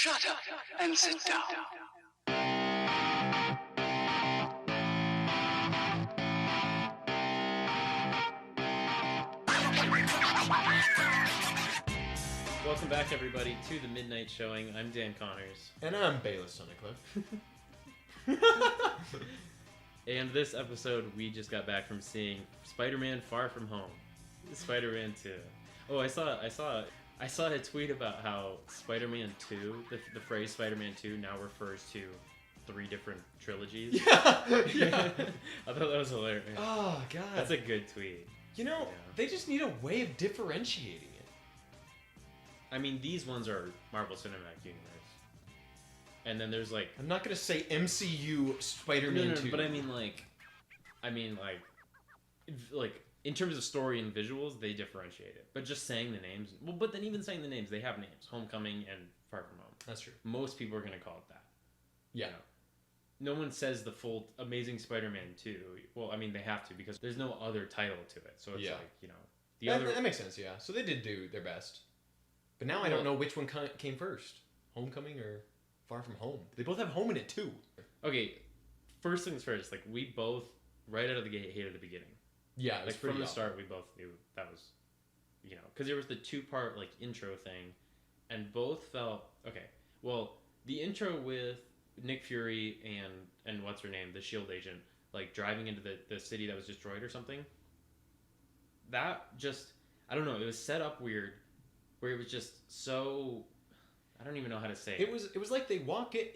Shut up and sit down. Welcome back, everybody, to the Midnight Showing. I'm Dan Connors. And I'm Bayless Sunnycliff. And this episode, we just got back from seeing Spider-Man Far From Home. Spider-Man 2. Oh, I saw a tweet about how Spider-Man 2, the phrase Spider-Man 2 now refers to 3 different trilogies. Yeah. I thought that was hilarious. Oh, God. That's a good tweet. You know, Yeah. they just need a way of differentiating it. I mean, these ones are Marvel Cinematic Universe. And then there's like... I'm not going to say MCU Spider-Man No, 2. but I mean, in terms of story and visuals, they differentiate it. But just saying the names, well, but then even saying the names, they have names: Homecoming and Far From Home. That's true. Most people are gonna call it that. Yeah. You know? No one says the full Amazing Spider-Man 2. Well, I mean, they have to because there's no other title to it. So it's That makes sense, yeah. So they did do their best. But now I don't know which one came first. Homecoming or Far From Home? They both have home in it, too. Okay, first things first. Like, we both, right out of the gate, hated the beginning. Yeah, Like, from the start, we both knew that was, because there was the 2-part, like, intro thing, and both felt, okay, well, the intro with Nick Fury and what's her name, the S.H.I.E.L.D. agent, like, driving into the city that was destroyed or something, that just, I don't know, it was set up weird, where it was just so, I don't even know how to say it. It was like they walk in,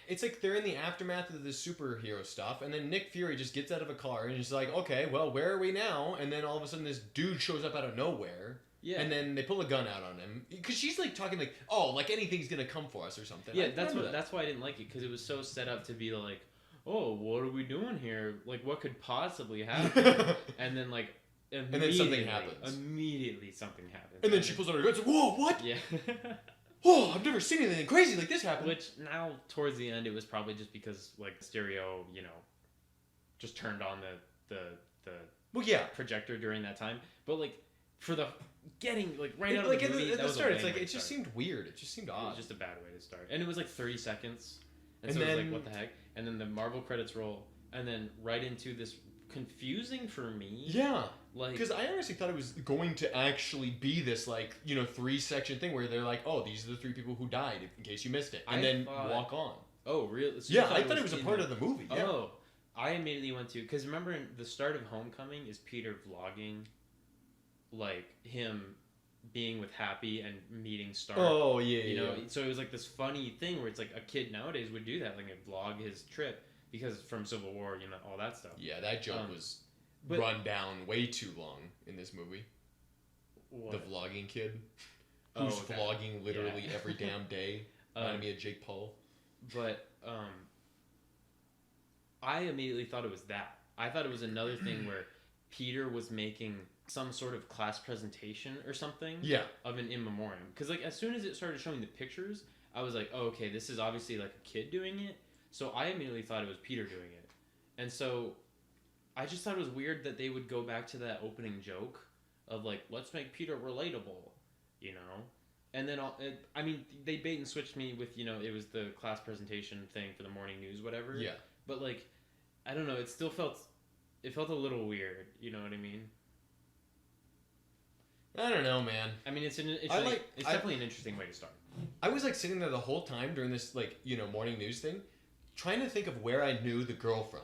it's like they're in the aftermath of the superhero stuff, and then Nick Fury just gets out of a car and he's like, okay, well, where are we now? And then all of a sudden this dude shows up out of nowhere. Yeah. And then they pull a gun out on him. Because she's like talking like, oh, like anything's gonna come for us or something. Yeah, that's why I didn't like it, because it was so set up to be like, oh, what are we doing here? Like, what could possibly happen? And then, like, and then something happens. Immediately something happens. And then she pulls out her gun and says, whoa, what? Yeah. Oh, I've never seen anything crazy like this happen. Which now, towards the end, it was probably just because, like, Stereo, just turned on the well, yeah. projector during that time. But, like, for the getting, like, right out like of the movie, at that the was start, a it's lame like, way it to just start. seemed weird. It just seemed It odd. was just a bad way to start. And it was, like, 30 seconds. And And so it was then- like, what the heck? And then the Marvel credits roll. And then right into this confusing for me. Yeah. Like, Because I honestly thought it was going to actually be this, like, 3-section thing where they're like, oh, these are the 3 people who died, in case you missed it. And I then thought- walk on. oh, really? So Yeah, I thought it was a in part of the movie. Yeah. Oh, I immediately went to, because remember in the start of Homecoming is Peter vlogging, like, him being with Happy and meeting Stark. Oh, yeah. So it was like this funny thing where it's like a kid nowadays would do that, like a vlog his trip, because from Civil War, all that stuff. Yeah, that joke was but- run down way too long in this movie. What? The vlogging kid. Oh, Who's that- vlogging literally yeah. every damn day. Reminded me of Jake Paul. But I immediately thought it was that. I thought it was another thing where Peter was making some sort of class presentation or something Yeah. of an in memoriam. Because, like, as soon as it started showing the pictures, I was like, oh, okay, this is obviously, like, a kid doing it. So I immediately thought it was Peter doing it. And so I just thought it was weird that they would go back to that opening joke of, like, let's make Peter relatable, And then, they bait and switched me with, it was the class presentation thing for the morning news, whatever. Yeah. But, like, I don't know, it still felt a little weird, you know what I mean? I don't know, man. I mean, it's I definitely an interesting way to start. I was like sitting there the whole time during this morning news thing, trying to think of where I knew the girl from,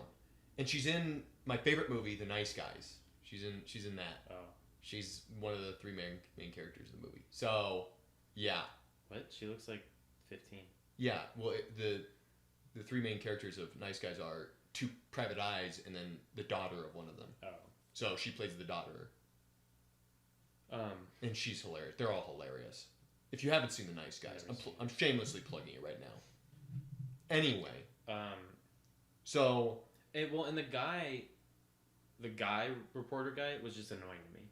and she's in my favorite movie, The Nice Guys. She's in that. Oh. She's one of the 3 main characters in the movie. So, yeah, What? She looks like 15. yeah. Well, the 3 main characters of Nice Guys are 2 private eyes, and then the daughter of one of them. Oh. So she plays the daughter, and she's hilarious. They're all hilarious. If you haven't seen The Nice Guys, I'm shamelessly plugging it right now. Anyway, so and the reporter guy was just annoying to me.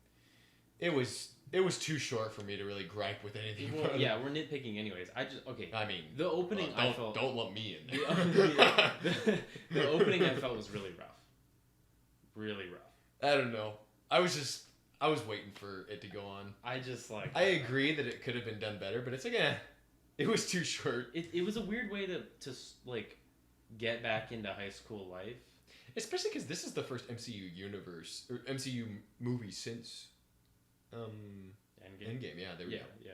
it was too short for me to really gripe with anything. Well, about yeah, it. we're nitpicking anyways. I mean, The opening, I felt don't lump me in the, there. the opening I felt was really rough. Really rough. I don't know. I was waiting for it to go on. I just like. I agree that it could have been done better, but it's like, It was too short. It was a weird way to like get back into high school life. Especially because this is the first MCU universe or MCU movie since Endgame. Yeah, there we go. Yeah.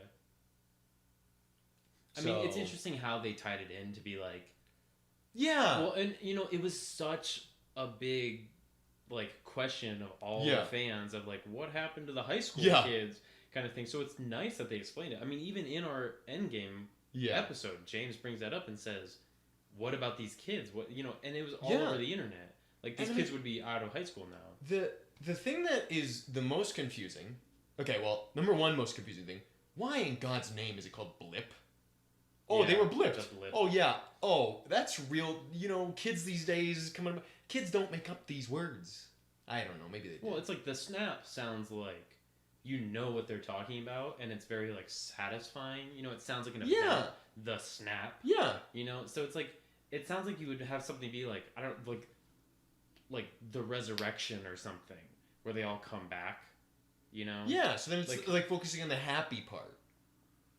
I mean, it's interesting how they tied it in to be like, yeah. well, and you know, it was such a big like question of all the fans of like what happened to the high school kids kind of thing. So it's nice that they explained it. I mean, even in our Endgame episode, James brings that up and says, "What about these kids? What And it was all over the internet. Like these kids would be out of high school now." The thing that is the most confusing. Okay, well, number one most confusing thing. Why in God's name is it called Blip? Oh, they were blipped. Oh, yeah. Oh, that's real. Kids these days kids don't make up these words. I don't know. Maybe they do. Well, it's like the snap sounds like you know what they're talking about, and it's very like satisfying. It sounds like an event. The snap. Yeah. So it's like it sounds like you would have something be like I don't like the resurrection or something where they all come back. Yeah. So then it's like focusing on the happy part.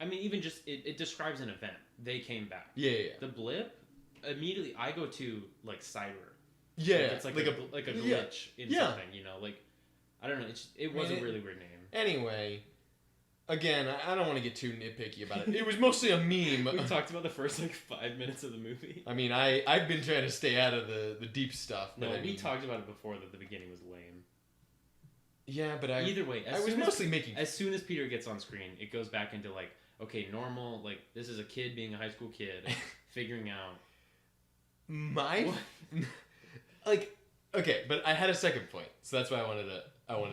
I mean, even just it describes an event. They came back. Yeah. The blip, immediately I go to like cyber. Yeah. It's like a glitch in something. Like I don't know. It was a really weird name. Anyway, again, I don't want to get too nitpicky about it. It was mostly a meme. We talked about the first 5 minutes of the movie. I mean, I've been trying to stay out of the deep stuff. No, we talked about it before that the beginning was lame. Yeah, but either way, as soon as Peter gets on screen, it goes back into like, okay, normal, like this is a kid being a high school kid figuring out okay, but I had a second point, so that's why I wanted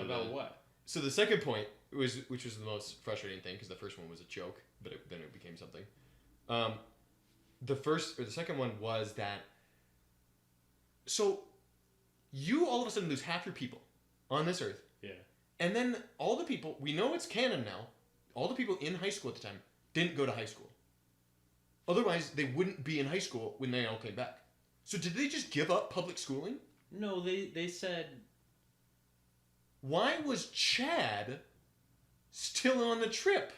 about what? So the second point which was the most frustrating thing because the first one was a joke, but then it became something. The second one was that. So, you all of a sudden lose half your people on this earth. Yeah. And then all the people, we know it's canon now, all the people in high school at the time didn't go to high school. Otherwise, they wouldn't be in high school when they all came back. So did they just give up public schooling? No, they said... Why was Chad still on the trip?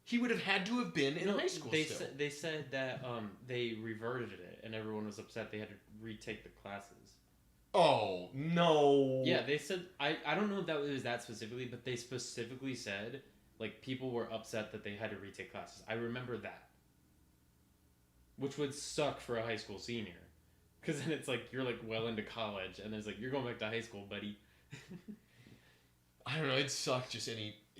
He would have had to have been in high school still. They said that they reverted it, and everyone was upset they had to retake the classes. Oh, no. Yeah, they said... I don't know if that was that specifically, but they specifically said, like, people were upset that they had to retake classes. I remember that. Which would suck for a high school senior. Because then it's like, you're, like, well into college, and there's like, you're going back to high school, buddy. I don't know, it sucked just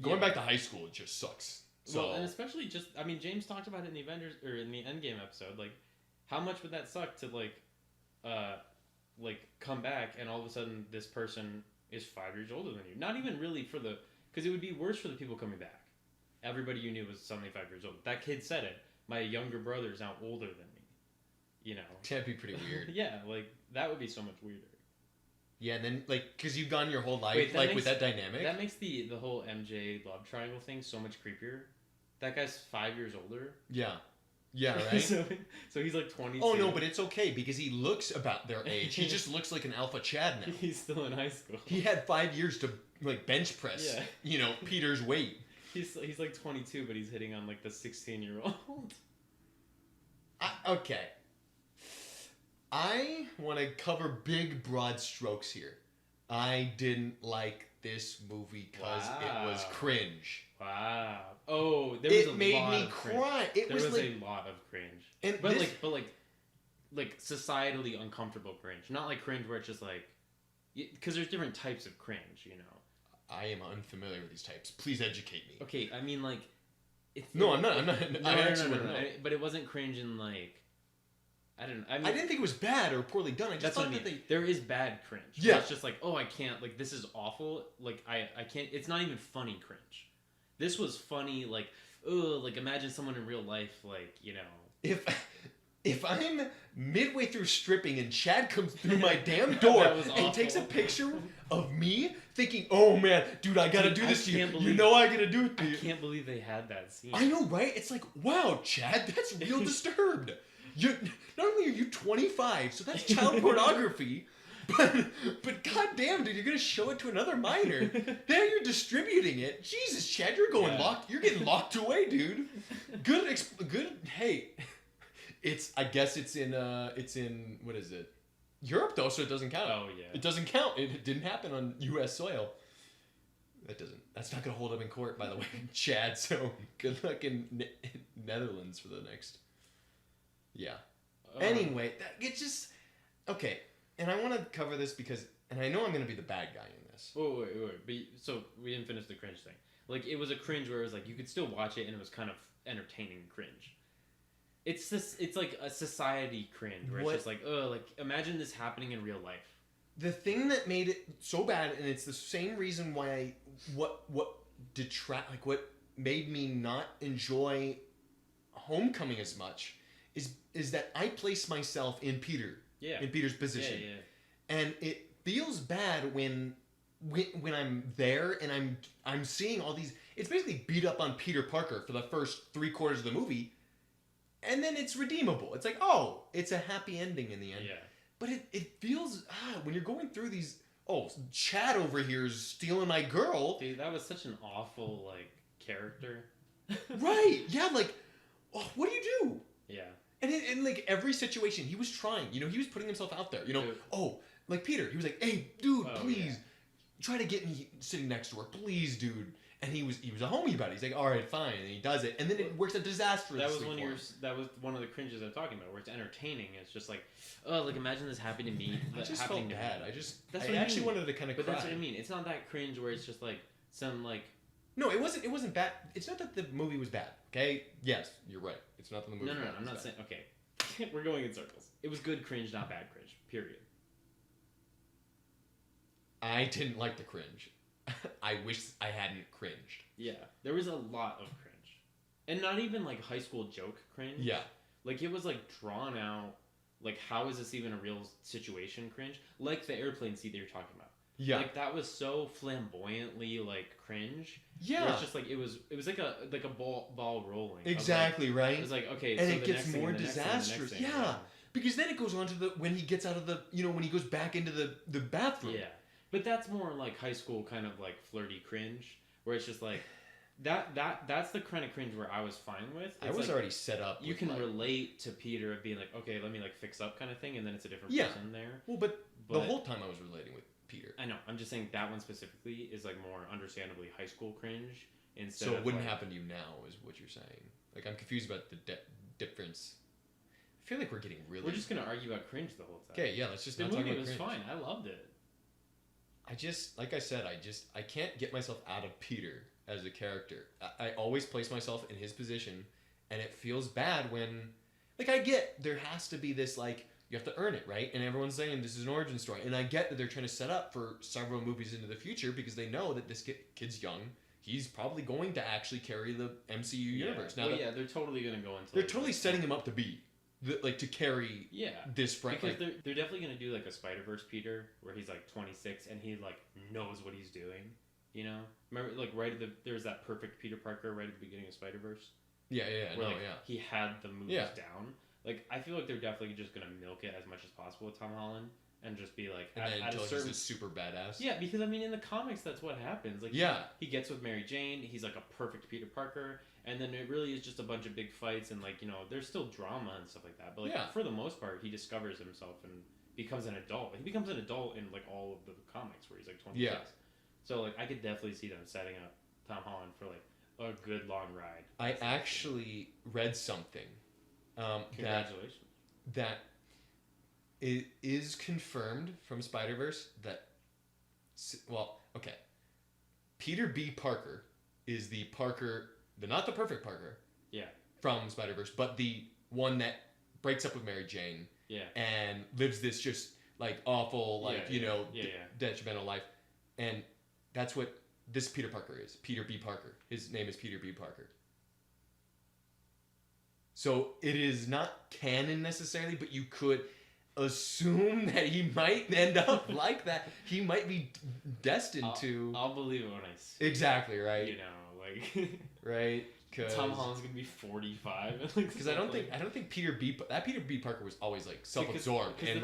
going back to high school, it just sucks. So. Well, and especially just, I mean, James talked about it in the Avengers, or in the Endgame episode, like, how much would that suck to, like, come back, and all of a sudden, this person is 5 years older than you? Not even really because it would be worse for the people coming back. Everybody you knew was suddenly 5 years old. That kid said it. My younger brother is now older than me. That'd be pretty weird. Yeah, like, that would be so much weirder. Yeah, and then, like, because you've gone your whole life, with that dynamic. That makes the whole MJ love triangle thing so much creepier. That guy's 5 years older. Yeah. Yeah, right? so he's like 22. Oh, no, but it's okay, because he looks about their age. He just looks like an alpha Chad now. He's still in high school. He had 5 years to, like, bench press, Peter's weight. He's like 22, but he's hitting on, like, the 16-year-old. Okay. I want to cover big, broad strokes here. I didn't like this movie because it was cringe. Wow. Oh, there was a lot of cringe. It made me cry. There was a lot of cringe. But societally uncomfortable cringe. Not like cringe where it's just like... Because there's different types of cringe, I am unfamiliar with these types. Please educate me. Okay, I mean, like... I'm not. No. But it wasn't cringe in, like... I didn't think it was bad or poorly done. I just thought there is bad cringe. Yeah. It's just like, oh, I can't, like, this is awful. Like, I can't, it's not even funny cringe. This was funny, like, oh, like, imagine someone in real life, like, If I'm midway through stripping and Chad comes through my damn door and takes a picture of me thinking, oh man, dude, I gotta do this to you. I gotta do it to you. I can't believe they had that scene. I know, right? It's like, wow, Chad, that's real disturbed. Not only are you 25, so that's child pornography, but goddamn, dude, you're gonna show it to another minor. Now you're distributing it. Jesus, Chad, you're going locked. You're getting locked away, dude. Good. Hey, I guess it's in what is it? Europe though, so it doesn't count. Oh yeah. It doesn't count. It didn't happen on U.S. soil. That's not gonna hold up in court, by the way, Chad. So good luck in Netherlands for the next. Yeah. Anyway, it's just okay. And I want to cover this because, and I know I'm gonna be the bad guy in this. Wait. But so we didn't finish the cringe thing. Like it was a cringe where it was like you could still watch it and it was kind of entertaining cringe. It's like a society cringe where it's just like, oh, like imagine this happening in real life. The thing that made it so bad, and it's the same reason why what made me not enjoy Homecoming as much is that I place myself in Peter. Yeah. In Peter's position. Yeah. And it feels bad when I'm there and I'm seeing all these. It's basically beat up on Peter Parker for the first 3/4 of the movie, and then it's redeemable. It's like, oh, it's a happy ending in the end. Yeah. But it feels when you're going through these. Oh, Chad over here is stealing my girl. Dude, that was such an awful like character. Right? Yeah. Like, oh, what do you do? Yeah. And in like every situation, he was trying. You know, he was putting himself out there. You know, oh, like Peter, he was like, "Hey, dude, please try to get me sitting next to her, please, dude." And he was a homie about it. He's like, "All right, fine," and he does it, and then it works a disaster. That was one of the cringes I'm talking about, where it's entertaining. It's just like, oh, like imagine this happening to me. I just felt bad. I actually wanted to kind of cry. But that's what I mean. It's not that cringe where it's just like some like. No, it wasn't. It wasn't bad. It's not that the movie was bad. Okay. Yes, you're right. It's not that the movie. No. I'm not saying. Okay, we're going in circles. It was good cringe, not bad cringe. Period. I didn't like the cringe. I wish I hadn't cringed. Yeah, there was a lot of cringe, and not even like high school joke cringe. Yeah, like it was like drawn out. Like, how is this even a real situation? Cringe, like the airplane seat that you're talking about. Yeah, like that was so flamboyantly like cringe. Yeah, it's just like it was like a ball rolling. Exactly like, right. It was like okay, and so it gets more disastrous. Yeah, because then it goes on to when he gets out of the when he goes back into the bathroom. Yeah. But that's more like high school kind of like flirty cringe, where it's just like that's the kind of cringe where I was fine with. I was already set up. You can relate to Peter being like, okay, let me like fix up kind of thing, and then it's a different person there. Well, but the whole time I was relating with Peter. I know. I'm just saying that one specifically is like more understandably high school cringe instead. So it wouldn't like, happen to you now, is what you're saying? Like I'm confused about the difference. I feel like we're getting really. We're just gonna argue about cringe the whole time. Okay, yeah, let's just. The not movie talk about was cringe. fine. I loved it. Like I said, I can't get myself out of Peter as a character. I always place myself in his position, and it feels bad when, like, I get there has to be this, like, you have to earn it, right? And everyone's saying this is an origin story. And I get that they're trying to set up for several movies into the future because they know that this kid's young. He's probably going to actually carry the MCU universe. Now, they're totally going to go into. They're totally setting him up to be. To carry this frank because they're definitely gonna do like a Spider-Verse Peter where he's like 26 and he like knows what he's doing, you know. Remember like there's that perfect Peter Parker right at the beginning of Spider-Verse. He had the movies down. Like I feel like they're definitely just gonna milk it as much as possible with Tom Holland and just be like at a certain he's super badass. Yeah, because I mean in the comics that's what happens. Like he gets with Mary Jane. He's like a perfect Peter Parker. And then it really is just a bunch of big fights and like, there's still drama and stuff like that. But like for the most part, he discovers himself and becomes an adult. He becomes an adult in like all of the comics where he's like 26. Yeah. So like I could definitely see them setting up Tom Holland for like a good long ride. I actually read something congratulations. That it is confirmed from Spider-Verse that Peter B. Parker is the Parker. Not the perfect Parker. Yeah. From Spider-Verse, but the one that breaks up with Mary Jane. Yeah. And lives this just like awful, detrimental life. And that's what this Peter Parker is. Peter B. Parker. His name is Peter B. Parker. So it is not canon necessarily, but you could assume that he might end up like that. He might be destined to. I'll believe it when I see. Exactly right. Right, Tom Holland's gonna be 45. Because I don't think Peter B. Parker was always like self-absorbed and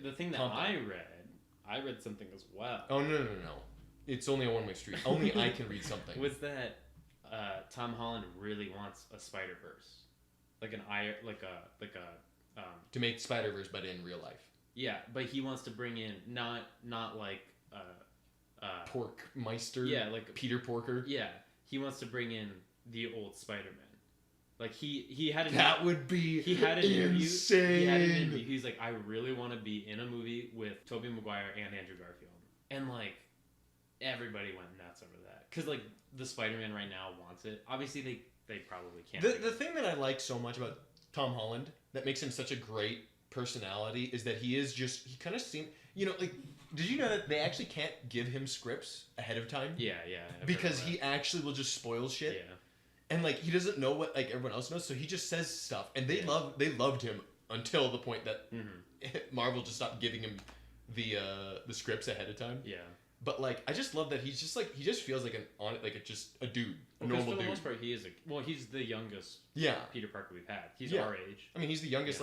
the thing that I read I read something as well. Oh no. It's only a one-way street. Only I can read something. Was that Tom Holland really wants a Spider-Verse, to make Spider-Verse, but in real life. Yeah, but he wants to bring in not like Porkmeister. Yeah, like Peter Porker. Yeah, he wants to bring in the old Spider-Man. Like he had that would be he had an insane. interview. He had an interview. He's like, I really want to be in a movie with Tobey Maguire and Andrew Garfield, and like everybody went nuts over that because like the Spider-Man right now wants it. Obviously, they probably can't. The thing that I like so much about Tom Holland that makes him such a great personality is that he kind of seems, like, did you know that they actually can't give him scripts ahead of time? Yeah. Because he actually will just spoil shit. Yeah. And like he doesn't know what like everyone else knows, so he just says stuff. And they loved him until the point that Marvel just stopped giving him the scripts ahead of time. Yeah. But like I just love that he just feels like just a dude, a normal for the dude. most part, he's the youngest. Yeah. Peter Parker we've had. He's Yeah. our age. I mean, he's the youngest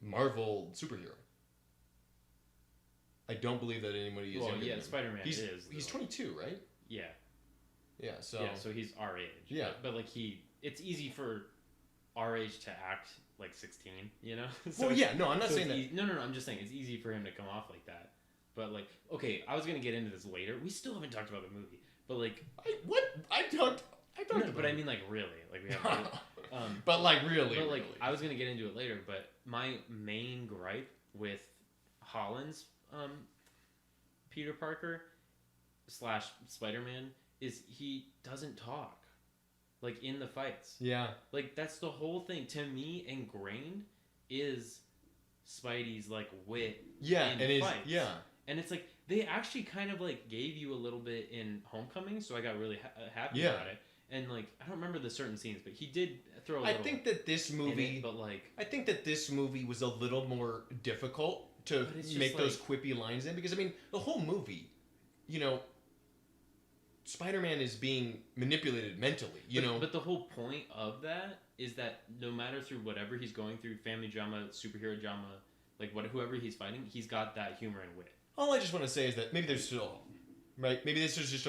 Marvel superhero. I don't believe that anybody is. Well, younger yeah, than him. Spider-Man is. He's 22, right? Yeah. Yeah. So. Yeah, so he's our age. Yeah. But like it's easy for our age to act like 16, you know? So well, yeah. No, I'm not saying that. No. I'm just saying it's easy for him to come off like that. But like, okay, I was gonna get into this later. We still haven't talked about the movie, but like, I talked. No, but I mean, like, really, like we have. But like, really. But like, really. I was gonna get into it later. But my main gripe with Holland's Peter Parker / Spider-Man is he doesn't talk, like in the fights. Yeah. Like that's the whole thing. To me, ingrained is Spidey's like wit. Yeah, in and it's fights. yeah. And it's like they actually kind of like gave you a little bit in Homecoming, so I got really happy Yeah. about it. And like I don't remember the certain scenes, but he did throw a little. I think that this movie, but like I think that this movie was a little more difficult to But it's just make those like- quippy lines in because I mean the whole movie, Spider-Man is being manipulated mentally, But the whole point of that is that no matter through whatever he's going through, family drama, superhero drama, like whoever he's fighting, he's got that humor and wit. All I just want to say is that maybe there's still, right? Maybe this was just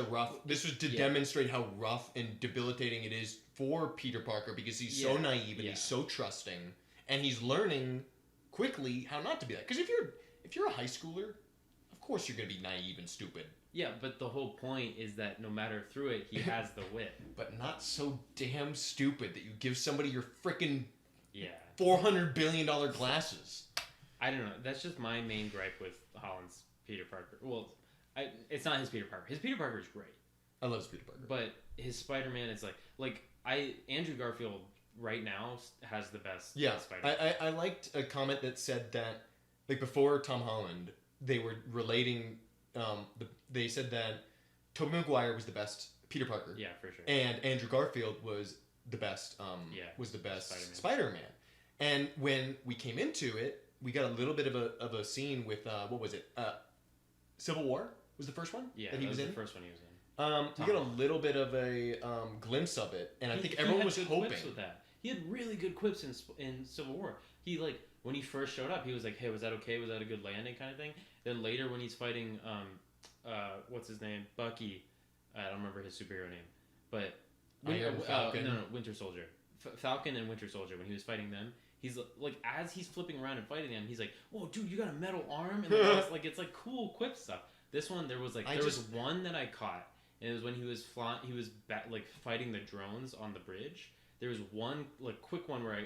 this was to demonstrate how rough and debilitating it is for Peter Parker because he's so naive and he's so trusting and he's learning quickly how not to be that. Because if you're a high schooler, of course you're going to be naive and stupid. Yeah, but the whole point is that no matter through it, he has the wit. But not so damn stupid that you give somebody your frickin' Yeah. $400 billion glasses. I don't know. That's just my main gripe with Holland's Peter Parker. Well, it's not his Peter Parker. His Peter Parker is great. I love Peter Parker. But his Spider-Man is Andrew Garfield right now has the best Spider-Man. I liked a comment that said that, like, before Tom Holland, they were relating, they said that Tobey Maguire was the best Peter Parker. Yeah, for sure. And Andrew Garfield was the best, Spider-Man. And when we came into it, we got a little bit of a scene with, what was it? Civil War was the first one? Yeah, that he was in? the first one he was in. We got a little bit of a glimpse of it, and I think everyone was hoping. Quips with that. He had really good quips in Civil War. He when he first showed up, he was like, "Hey, was that okay? Was that a good landing?" kind of thing. Then later, when he's fighting, what's his name, Bucky, I don't remember his superhero name, but Falcon. No, Winter Soldier, Falcon and Winter Soldier. When he was fighting them, he's like, as he's flipping around and fighting them, he's like, "Whoa, dude, you got a metal arm!" And it's like cool quip stuff. This one, there was one that I caught. And it was when he was fighting the drones on the bridge. There was one quick one where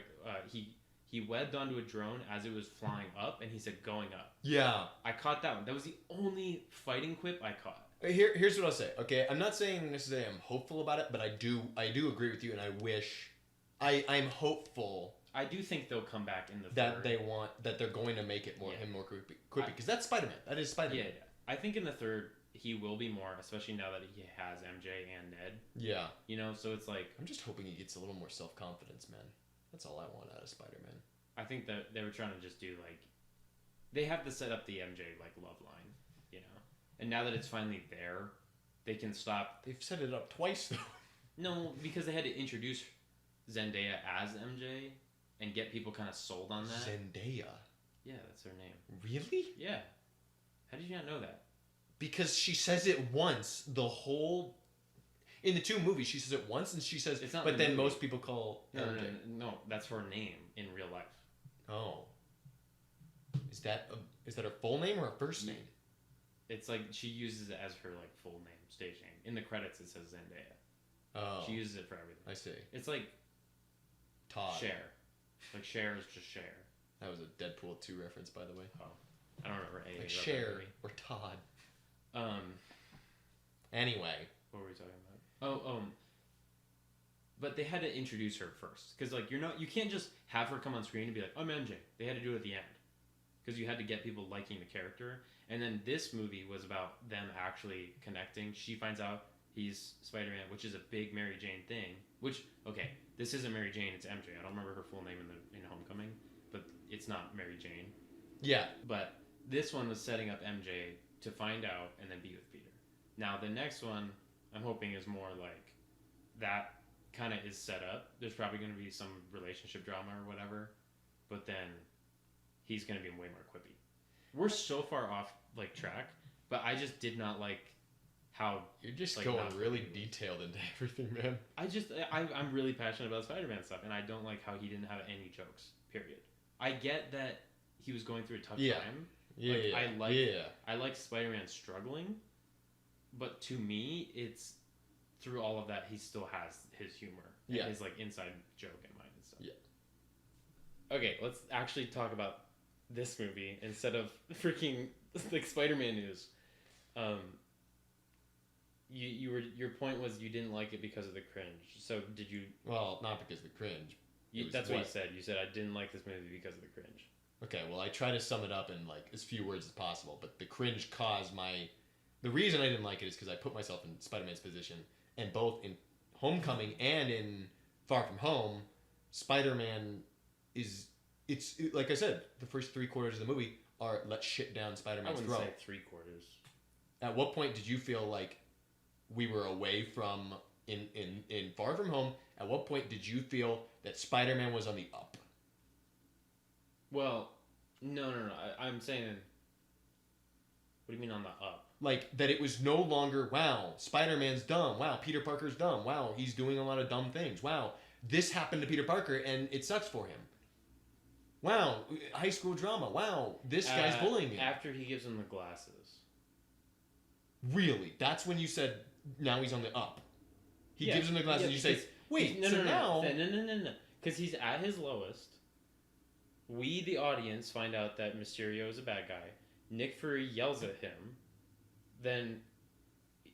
he webbed onto a drone as it was flying up, and he said "going up." Yeah, I caught that one. That was the only fighting quip I caught. Here's what I'll say. Okay, I'm not saying necessarily I'm hopeful about it, but I do agree with you, and I wish I'm hopeful. I do think they'll come back in the that third. they're going to make it him more quippy because that's Spider-Man. That is Spider-Man. Yeah. I think in the third he will be more, especially now that he has MJ and Ned. Yeah. So it's like I'm just hoping he gets a little more self-confidence, man. That's all I want out of Spider-Man. I think that they were trying to just do they have to set up the MJ love line, and now that it's finally there, they can stop. They've set it up twice though. No, because they had to introduce Zendaya as MJ and get people kind of sold on that. Zendaya. Yeah, that's her name. Really? Yeah. How did you not know that? Because she says it once. In the two movies, she says it once, and she says. It's not. But then movie. most people call. No. That's her name in real life. Oh. Is that her full name or her first name? It's like she uses it as her like full name, stage name. In the credits, it says Zendaya. Oh. She uses it for everything. I see. It's like Todd. Cher. Like Cher is just Cher. That was a Deadpool 2 reference, by the way. Oh, I don't remember anything. Like about Cher that movie. or Todd. Anyway, what were we talking about? But they had to introduce her first, because like you can't just have her come on screen and be like, I'm MJ. They had to do it at the end, because you had to get people liking the character. And then this movie was about them actually connecting. She finds out he's Spider-Man, which is a big Mary Jane thing. Which, okay, this isn't Mary Jane, it's MJ. I don't remember her full name in Homecoming, but it's not Mary Jane. Yeah. But this one was setting up MJ to find out and then be with Peter. Now the next one, I'm hoping is more like that kind of is set up. There's probably going to be some relationship drama or whatever, but then he's going to be way more quippy. We're so far off like track, but I just did not like how you're just like, going really detailed into everything, man. I'm really passionate about Spider-Man stuff, and I don't like how he didn't have any jokes. Period. I get that he was going through a tough time. I like Spider-Man struggling, but to me, it's through all of that he still has his humor, and his like inside joke in mind and stuff. Yeah. Okay, let's actually talk about this movie instead of freaking like Spider-Man news. Your point was you didn't like it because of the cringe. So did you? Well, not because of the cringe. That's what you said. You said I didn't like this movie because of the cringe. Okay, well I try to sum it up in like as few words as possible, but the cringe caused the reason I didn't like it is because I put myself in Spider-Man's position, and both in Homecoming and in Far From Home, Spider-Man it's like I said, the first 3/4 of the movie are let shit down Spider-Man's throat. I wouldn't say 3/4. At what point did you feel like we were away from in Far From Home? At what point did you feel that Spider-Man was on the up? Well, no. I'm saying, what do you mean on the up? Like that it was no longer, wow, Spider-Man's dumb. Wow, Peter Parker's dumb. Wow, he's doing a lot of dumb things. Wow, this happened to Peter Parker and it sucks for him. Wow, high school drama. Wow, this guy's bullying me. After he gives him the glasses. Really? That's when you said, now he's on the up. He gives him the glasses and you say, wait, no. Because he's at his lowest. We, the audience, find out that Mysterio is a bad guy. Nick Fury yells at him. Then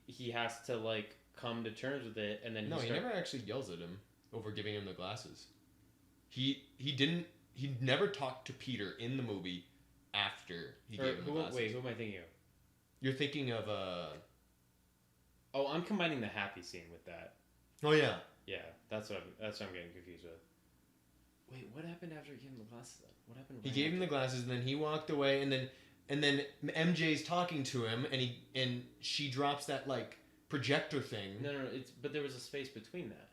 he has to, like, come to terms with it, and then he never actually yells at him over giving him the glasses. He never talked to Peter in the movie after he gave him the glasses. Wait, who am I thinking of? You're thinking of Oh, I'm combining the happy scene with that. Oh yeah. Yeah, that's what I'm getting confused with. Wait, what happened after he gave him the glasses? What happened? He gave him the glasses, and then he walked away, and then MJ's talking to him, and she drops that like projector thing. No, but there was a space between that.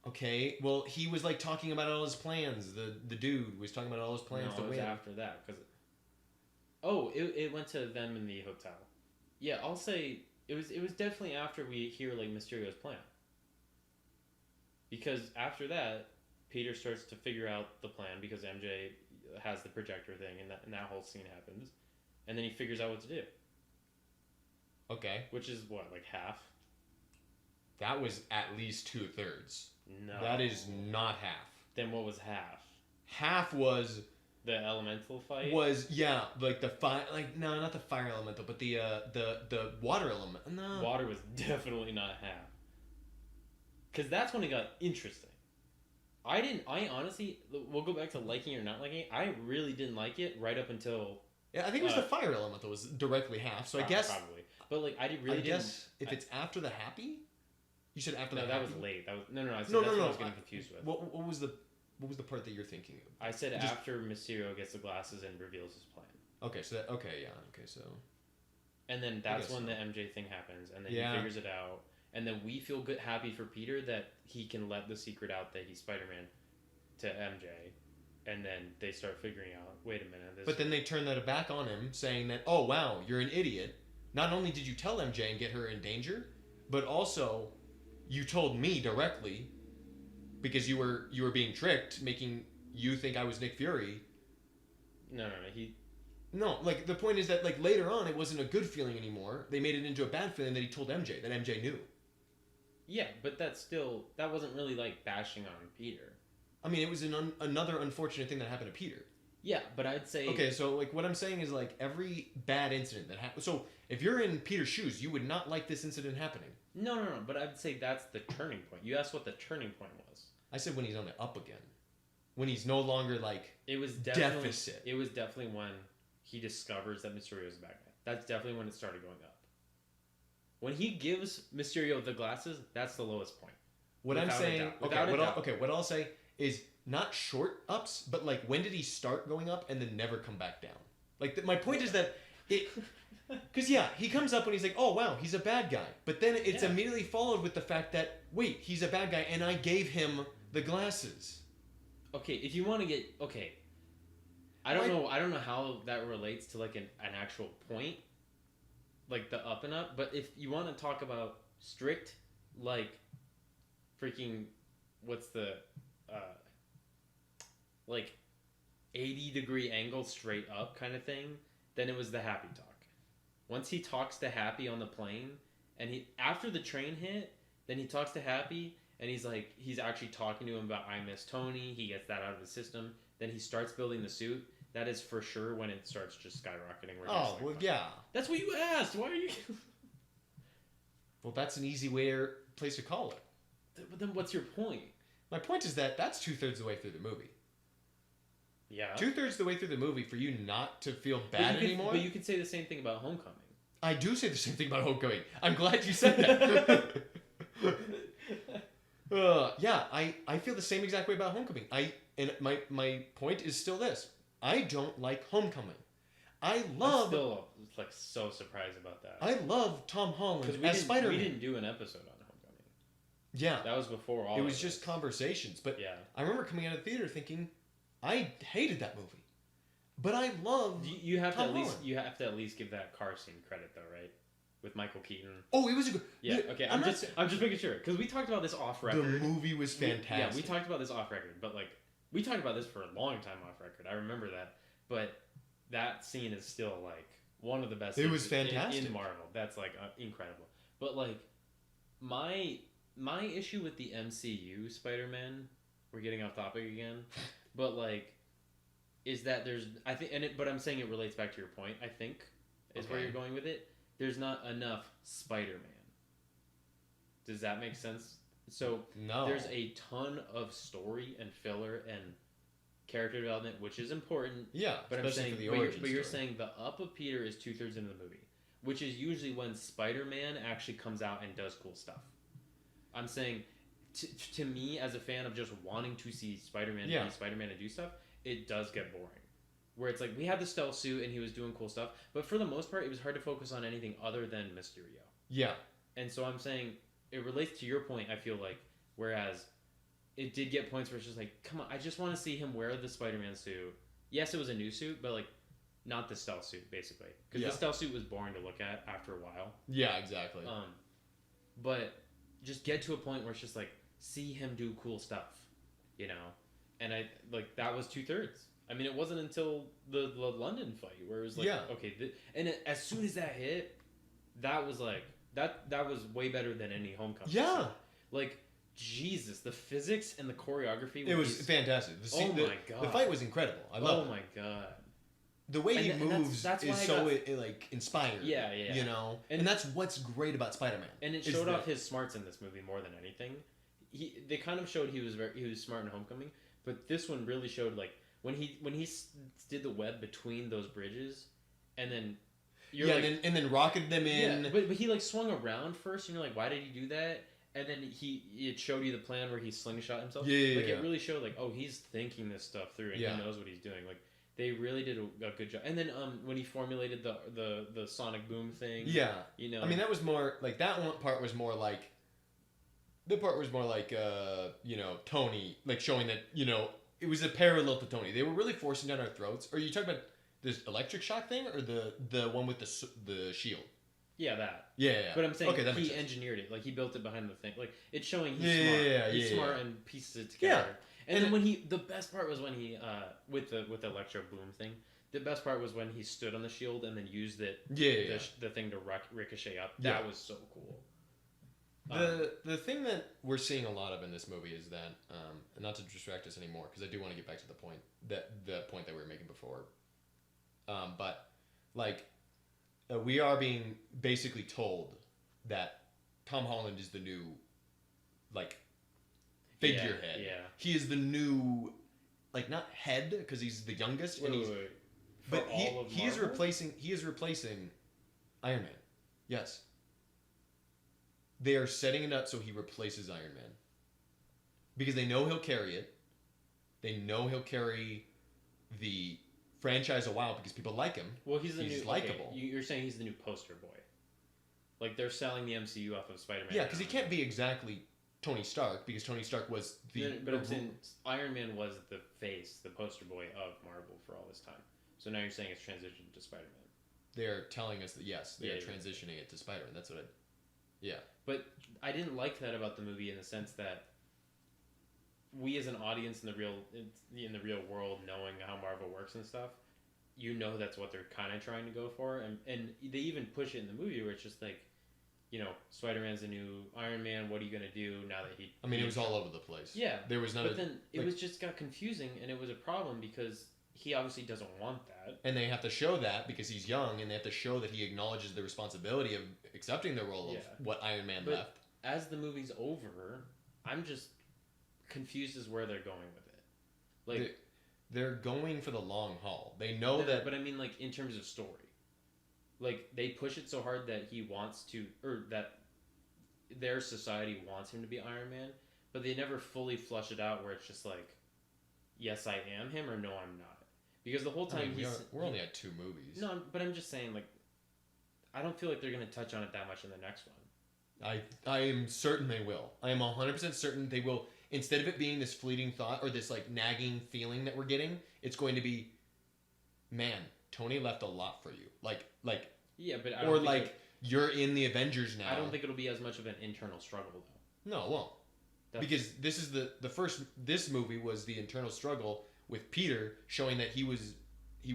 Okay, well he was like talking about all his plans. The dude was talking about all his plans to win. No, it was after that because. It went to them in the hotel. Yeah, I'll say it was definitely after we hear like Mysterio's plan. Because after that, Peter starts to figure out the plan because MJ has the projector thing, and that whole scene happens, and then he figures out what to do. Okay. Which is what, like half? That was at least 2/3. No. That is not half. Then what was half? Half was the elemental fight. Like the fire. Like no, not the fire elemental, but the water element. No. Water was definitely not half. Because that's when it got interesting. I honestly, we'll go back to liking or not liking it. I really didn't like it right up until. Yeah, I think it was the fire elemental was directly half. So I guess probably. But like I guess if it's after the happy, you said after no, the. No, that happy? was late. That was I said that's what I was getting confused with. What was the part that you're thinking of? I said after Mysterio gets the glasses and reveals his plan. Okay, so so. And then that's when the MJ thing happens, and then he figures it out, and then we feel happy for Peter that he can let the secret out that he's Spider-Man to MJ, and then they start figuring out, wait a minute. But then they turn that back on him, saying that, oh, wow, you're an idiot. Not only did you tell MJ and get her in danger, but also you told me directly because you were being tricked, making you think I was Nick Fury. No, like, the point is that, like, later on, it wasn't a good feeling anymore. They made it into a bad feeling that he told MJ, that MJ knew. Yeah, but that wasn't really, like, bashing on Peter. I mean, it was another unfortunate thing that happened to Peter. Yeah, but I'd say... Okay, so, like, what I'm saying is, like, every bad incident that happened... So, if you're in Peter's shoes, you would not like this incident happening. No, but I'd say that's the turning point. You asked what the turning point was. I said when he's on the up again. When he's no longer, like, it was definitely, deficit. It was definitely when he discovers that Mysterio is a bad guy. That's definitely when it started going up. When he gives Mysterio the glasses, that's the lowest point. What I'm saying... what I'll say is not short ups, but, like, when did he start going up and then never come back down? Like, my point is that it... Because, yeah, he comes up and he's like, oh, wow, he's a bad guy. But then it's immediately followed with the fact that, wait, he's a bad guy and I gave him the glasses. Okay, if you want to get... Okay. I don't know how that relates to, like, an actual point. Like, the up and up. But if you want to talk about strict, like, freaking... What's the... like, 80-degree angle straight up kind of thing, then it was the Happy talk. Once he talks to Happy on the plane, and after the train hit, then he talks to Happy, and he's like, he's actually talking to him about I miss Tony, he gets that out of the system, then he starts building the suit. That is for sure when it starts just skyrocketing. Yeah. That's what you asked, why are you... Well, that's an easy place to call it. But then what's your point? My point is that that's 2/3 of the way through the movie. Yeah. 2/3 of the way through the movie for you not to feel bad anymore. But you could say the same thing about Homecoming. I do say the same thing about Homecoming. I'm glad you said that. Yeah, I feel the same exact way about Homecoming. And my point is still this. I don't like Homecoming. I'm still like so surprised about that. I love Tom Holland as Spider-Man. We didn't do an episode on Homecoming. Yeah. That was before all. It was just conversations, but yeah. I remember coming out of the theater thinking, I hated that movie, but I loved. You have Tom to Holland. you have to at least give that car scene credit though, right? With Michael Keaton. Oh, it was a good. Yeah. Okay. I'm just making sure because we talked about this off record. The movie was fantastic. We talked about this off record, but like we talked about this for a long time off record. I remember that, but that scene is still like one of the best. It was fantastic in Marvel. That's like incredible. But like my issue with the MCU Spider-Man, we're getting off topic again, but like is that but I'm saying it relates back to your point. I think is where you're going with it. There's not enough Spider-Man. Does that make sense? So no. There's a ton of story and filler and character development, which is important. Yeah, but I'm saying, for the origin but you're story. saying the up of Peter is 2/3 into the movie, which is usually when Spider-Man actually comes out and does cool stuff. I'm saying, to me as a fan of just wanting to see Spider-Man be Spider-Man and do stuff, it does get boring. Where it's like we had the stealth suit and he was doing cool stuff, but for the most part, it was hard to focus on anything other than Mysterio. Yeah, and so I'm saying it relates to your point. I feel like whereas it did get points where it's just like, come on, I just want to see him wear the Spider-Man suit. Yes, it was a new suit, but like not the stealth suit basically, because the stealth suit was boring to look at after a while. Yeah, exactly. But just get to a point where it's just like see him do cool stuff, you know, and I like that was 2/3. I mean, it wasn't until the London fight where it was like, okay, as soon as that hit, that was like that was way better than any Homecoming. Yeah, scene. Like Jesus, the physics and the choreography. It was fantastic. My god, the fight was incredible. I love it. Oh my god. The way he moves is so like inspiring. Yeah. You know, and that's what's great about Spider-Man. And it showed off his smarts in this movie more than anything. They kind of showed he was smart in Homecoming, but this one really showed like when he did the web between those bridges, and then and then rocketed them in. Yeah, but he like swung around first, and you're like, why did he do that? And then it showed you the plan where he slingshot himself. It really showed like, oh, he's thinking this stuff through and he knows what he's doing. Like they really did a good job. And then when he formulated the sonic boom thing. Yeah. You know. I mean, that was more like that one part was more like. The part was more like you know, Tony like showing that, you know, it was a parallel to Tony. They were really forcing down our throats. Are you talking about this electric shock thing or the one with the shield? Yeah, that. Yeah. But I'm saying okay, that makes he sense. engineered it. Like he built it behind the thing. Like it's showing he's smart. He's smart and pieces it together. Yeah. And then when the best part was when he with the electro boom thing. The best part was when he stood on the shield and then used it. The thing to ricochet up. That was so cool. The thing that we're seeing a lot of in this movie is that, and not to distract us anymore, because I do want to get back to the point that we were making before. But like, we are being basically told that Tom Holland is the new, like, figurehead. Yeah. He is the new, like, not head because he's the youngest, Wait. But all of he is Marvel? replacing Iron Man. Yes. They are setting it up so he replaces Iron Man. Because they know he'll carry it. They know he'll carry the franchise a while because people like him. Well, he's likable. Okay, you're saying he's the new poster boy. Like they're selling the MCU off of Spider-Man. Yeah, because he can't be exactly Tony Stark because Tony Stark was the... But I'm saying Iron Man was the face, the poster boy of Marvel for all this time. So now you're saying it's transitioned to Spider-Man. They're telling us that, yes, they're transitioning it to Spider-Man. That's what I... Yeah. But I didn't like that about the movie in the sense that we as an audience in the real world, knowing how Marvel works and stuff, you know that's what they're kind of trying to go for. And they even push it in the movie where it's just like, you know, Spider-Man's the new Iron Man. What are you going to do now that he... I mean, it was all over the place. Yeah. There was But then it was just got confusing and it was a problem because... He obviously doesn't want that. And they have to show that because he's young, and they have to show that he acknowledges the responsibility of accepting the role of what Iron Man left. As the movie's over, I'm just confused as where they're going with it. Like they're going for the long haul. They know that... But I mean, like, in terms of story. Like, they push it so hard that he wants to... Or that their society wants him to be Iron Man, but they never fully flush it out where it's just like, yes, I am him, or no, I'm not. Because the whole time we're only at 2 movies. No, but I'm just saying, like, I don't feel like they're going to touch on it that much in the next one. I am certain they will. I am 100% certain they will. Instead of it being this fleeting thought or this, like, nagging feeling that we're getting, it's going to be, man, Tony left a lot for you. Like yeah, but I or don't like you're in the Avengers now. I don't think it'll be as much of an internal struggle though. No, it won't. Because this is the first. This movie was the internal struggle with Peter, showing that he was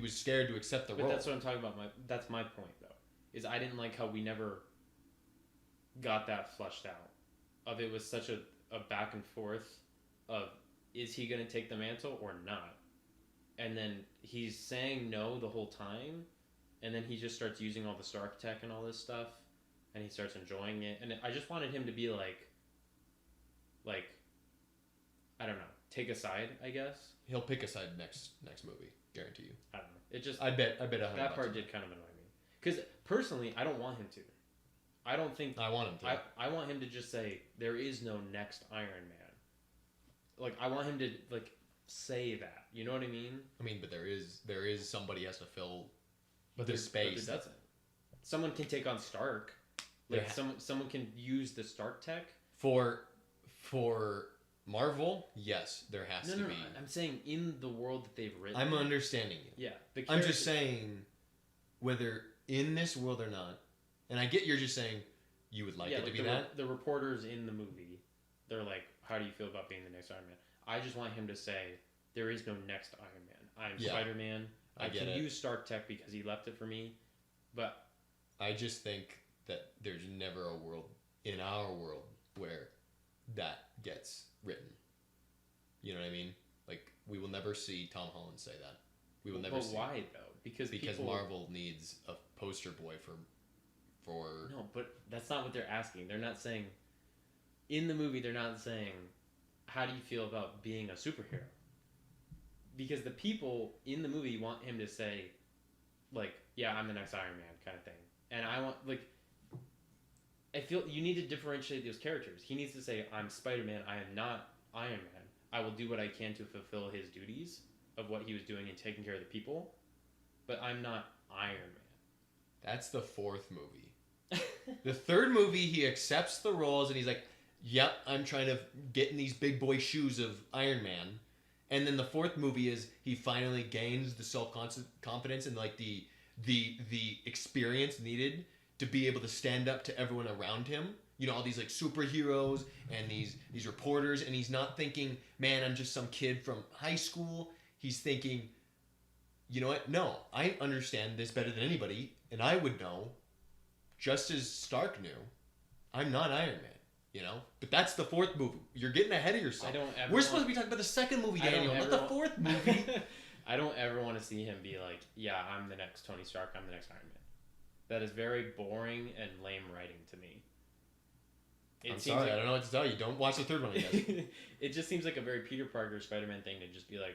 scared to accept the role. But that's what I'm talking about. That's my point though. Is I didn't like how we never got that flushed out. Of it was such a back and forth of is he going to take the mantle or not? And then he's saying no the whole time, and then he just starts using all the Stark tech and all this stuff, and he starts enjoying it. And I just wanted him to be like I don't know, take a side, I guess. He'll pick a side next movie, guarantee you. I don't know. It just I bet $100. that part did kind of annoy me because personally, I don't want him to. I don't think I want him to. I want him to just say there is no next Iron Man. Like I want him to like say that. You know what I mean? I mean, but there is somebody has to fill but the space. There doesn't. Someone can take on Stark. Like someone can use the Stark tech for Marvel. Yes, there has to be. I'm saying in the world that they've written. I'm understanding you. Yeah, I'm just saying whether in this world or not. And I get you're just saying you would like it to be that. The reporters in the movie, they're like, "How do you feel about being the next Iron Man?" I just want him to say, "There is no next Iron Man. I'm Spider-Man. I can use Stark tech because he left it for me." But I just think that there's never a world in our world where that gets written. You know what I mean? Like we will never see Tom Holland say that. We will never. But see why though? Because Marvel needs a poster boy for. No, but that's not what they're asking. They're not saying. In the movie, they're not saying, "How do you feel about being a superhero?" Because the people in the movie want him to say, like, "Yeah, I'm the next Iron Man," kind of thing. And I want I feel you need to differentiate those characters. He needs to say, "I'm Spider-Man. I am not Iron Man. I will do what I can to fulfill his duties of what he was doing and taking care of the people, but I'm not Iron Man." That's the 4th movie. The 3rd movie, he accepts the roles and he's like, "Yep, I'm trying to get in these big boy shoes of Iron Man," And then the fourth movie is he finally gains the self-confidence and like the experience needed to be able to stand up to everyone around him. You know, all these like superheroes and these reporters, and he's not thinking, man, I'm just some kid from high school. He's thinking, you know what? No, I understand this better than anybody, and I would know, just as Stark knew, I'm not Iron Man. You know, but that's the fourth movie. You're getting ahead of yourself. We're supposed to be talking about the second movie, Daniel, not the fourth movie. I don't ever want to see him be like, yeah, I'm the next Tony Stark. I'm the next Iron Man. That is very boring and lame writing to me. I'm sorry, I don't know what to tell you. Don't watch the third one, I guess. It just seems like a very Peter Parker Spider-Man thing to just be like,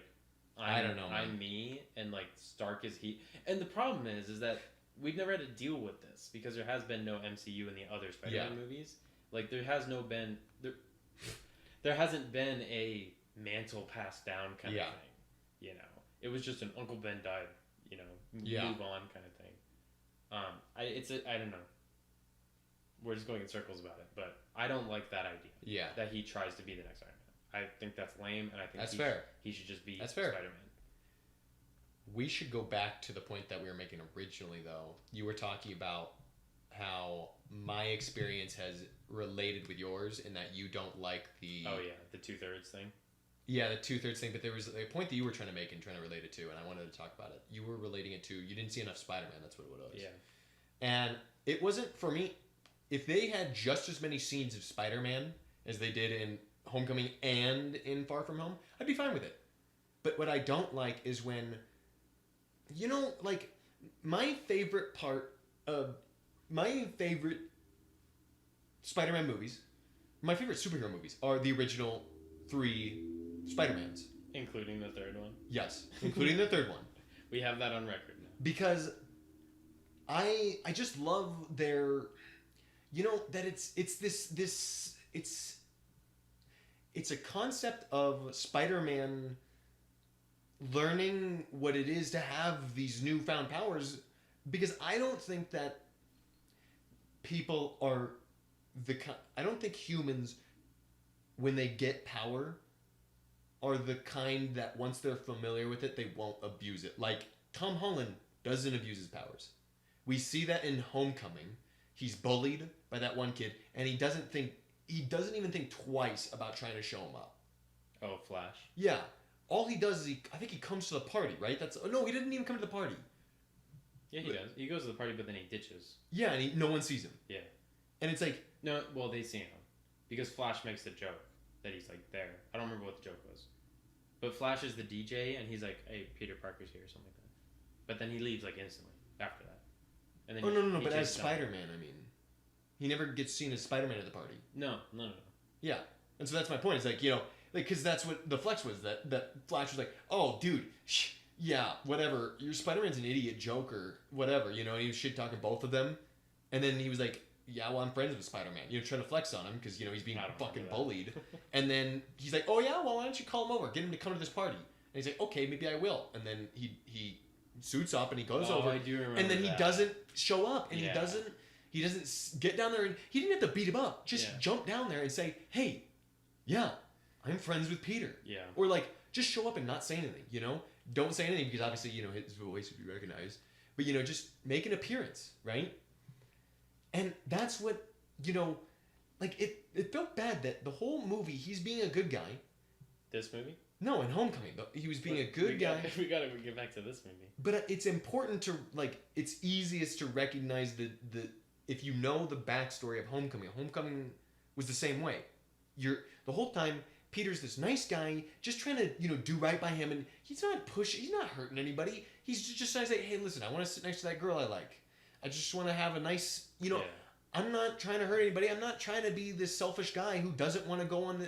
I don't know, I'm me, and like Stark is he. And the problem is that we've never had to deal with this because there has been no MCU in the other Spider-Man movies. Like there hasn't been a mantle passed down kind of thing. You know, it was just an Uncle Ben died. You know, move on kind of thing. I don't know. We're just going in circles about it, but I don't like that idea. Yeah. That he tries to be the next Iron Man. I think that's lame, and I think that's fair. He should just be Spider-Man. We should go back to the point that we were making originally, though. You were talking about how my experience has related with yours, in that you don't like the... Oh, yeah, the 2/3 thing. Yeah, the 2/3 thing, but there was a point that you were trying to make and trying to relate it to, and I wanted to talk about it. You were relating it to, you didn't see enough Spider-Man, that's what it was. Yeah. And it wasn't, for me, if they had just as many scenes of Spider-Man as they did in Homecoming and in Far From Home, I'd be fine with it. But what I don't like is when, you know, like, my favorite Spider-Man movies, my favorite superhero movies, are the original 3 Spider-Mans. Including the third one? Yes, including the third one. We have that on record now. Because I just love their, you know, that it's a concept of Spider-Man learning what it is to have these newfound powers, because I don't think that people are I don't think humans, when they get power, are the kind that once they're familiar with it, they won't abuse it. Like, Tom Holland doesn't abuse his powers. We see that in Homecoming. He's bullied by that one kid, and he doesn't even think twice about trying to show him up. Oh, Flash. Yeah. All he does is I think he comes to the party, right? No, he didn't even come to the party. Yeah, he does. He goes to the party, but then he ditches. Yeah, and no one sees him. Yeah. And it's like... No, well, they see him. Because Flash makes the joke that he's, like, there. I don't remember what the joke was. But Flash is the DJ, and he's like, hey, Peter Parker's here, or something like that. But then he leaves, like, instantly after that. And then no, but as Spider-Man, I mean. He never gets seen as Spider-Man at the party. No. Yeah. And so that's my point. It's like, you know, like, because that's what the flex was. That Flash was like, oh, dude, yeah, whatever. Your Spider-Man's an idiot Joker, whatever, you know, and he was shit-talking both of them. And then he was like, yeah, well, I'm friends with Spider-Man. You know, trying to flex on him because, you know, he's being fucking bullied. And then he's like, oh, yeah, well, why don't you call him over? Get him to come to this party. And he's like, okay, maybe I will. And then he suits up and he goes over. I do remember and then that. He doesn't show up. And he doesn't get down there. And he didn't have to beat him up. Just jump down there and say, hey, yeah, I'm friends with Peter. Yeah. Or, like, just show up and not say anything, you know? Don't say anything because, obviously, you know, his voice would be recognized. But, you know, just make an appearance, right? And that's what, you know, like, it felt bad that the whole movie, he's being a good guy. This movie? No, in Homecoming, he was being a good guy. We gotta get back to this movie. But it's important to, like, it's easiest to recognize the if you know the backstory of Homecoming. Homecoming was the same way. The whole time, Peter's this nice guy, just trying to, you know, do right by him, and he's not hurting anybody. He's just trying to say, hey, listen, I want to sit next to that girl I like. I just want to have a nice, you know, I'm not trying to hurt anybody. I'm not trying to be this selfish guy who doesn't want to go on,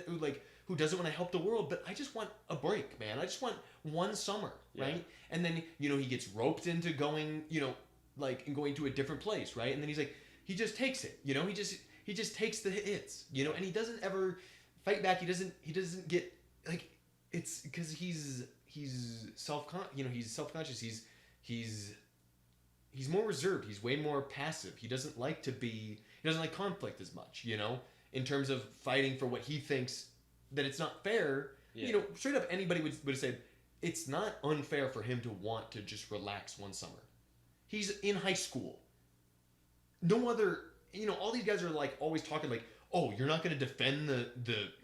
who doesn't want to help the world, but I just want a break, man. I just want one summer, right? And then, you know, he gets roped into going, you know, like, and going to a different place, right? And then he's like, he just takes it, you know? He just takes the hits, you know? And he doesn't ever fight back. He doesn't get, like, it's because he's self-conscious. He's more reserved. He's way more passive. He doesn't like conflict as much, you know, in terms of fighting for what he thinks that it's not fair, You know, straight up anybody would have said it's not unfair for him to want to just relax one summer. He's in high school. No other, you know, all these guys are like always talking like, oh, you're not going to defend the,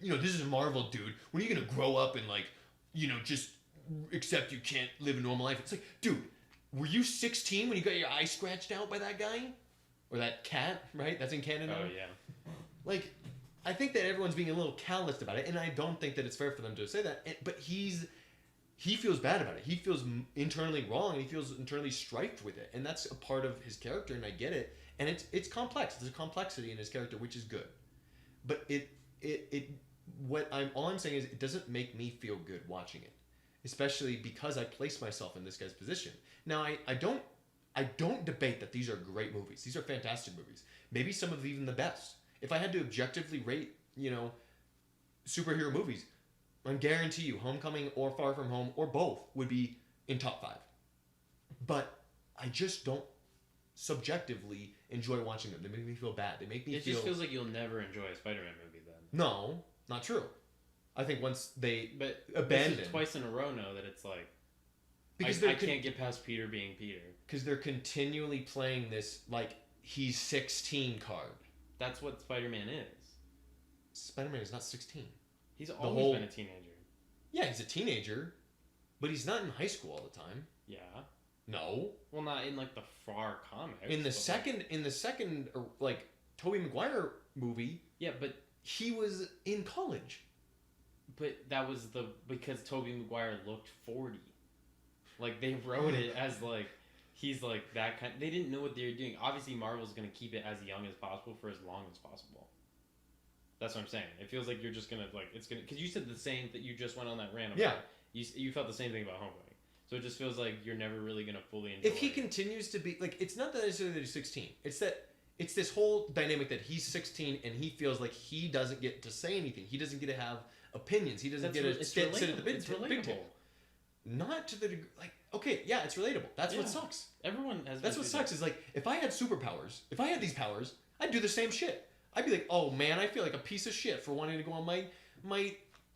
you know, this is Marvel, dude. When are you going to grow up and like, you know, just accept you can't live a normal life? It's like, dude, were you 16 when you got your eye scratched out by that guy? Or that cat, right? That's in Canada. Oh, yeah. Like, I think that everyone's being a little calloused about it, and I don't think that it's fair for them to say that. But he feels bad about it. He feels internally wrong, and he feels internally striped with it, and that's a part of his character, and I get it. And it's complex. There's a complexity in his character, which is good. But all I'm saying is it doesn't make me feel good watching it, especially because I place myself in this guy's position. Now I don't debate that these are great movies. These are fantastic movies. Maybe some of even the best. If I had to objectively rate, you know, superhero movies, I guarantee you Homecoming or Far From Home or both would be in top 5. But I just don't subjectively enjoy watching them. They make me feel bad. They make me feel... It just feels like you'll never enjoy a Spider-Man movie then. No, not true. I think once they abandon... This is twice in a row now that it's like... Because I can't get past Peter being Peter. Because they're continually playing this, like, he's 16 card. That's what Spider-Man is. Spider-Man is not 16. He's always been a teenager. Yeah, he's a teenager, but he's not in high school all the time. Yeah. No. Well, not in like the far comics. In the second, like Tobey Maguire movie. Yeah, but he was in college. But that was because Tobey Maguire looked 40. Like they wrote it as like he's like that kind. They didn't know what they were doing. Obviously, Marvel's gonna keep it as young as possible for as long as possible. That's what I'm saying. It feels like you're just gonna like it's gonna because you said the same that you just went on that rant about. Yeah. You felt the same thing about Homecoming. So it just feels like you're never really gonna fully enjoy. If he continues to be like, it's not that necessarily that he's 16. It's that it's this whole dynamic that he's 16 and he feels like he doesn't get to say anything. He doesn't get to have opinions. He doesn't get to sit at the big table. Not to the degree, like, okay, yeah, it's relatable. That's what sucks. Everyone has. That's what sucks is like, if I had superpowers, if I had these powers, I'd do the same shit. I'd be like, oh man, I feel like a piece of shit for wanting to go on my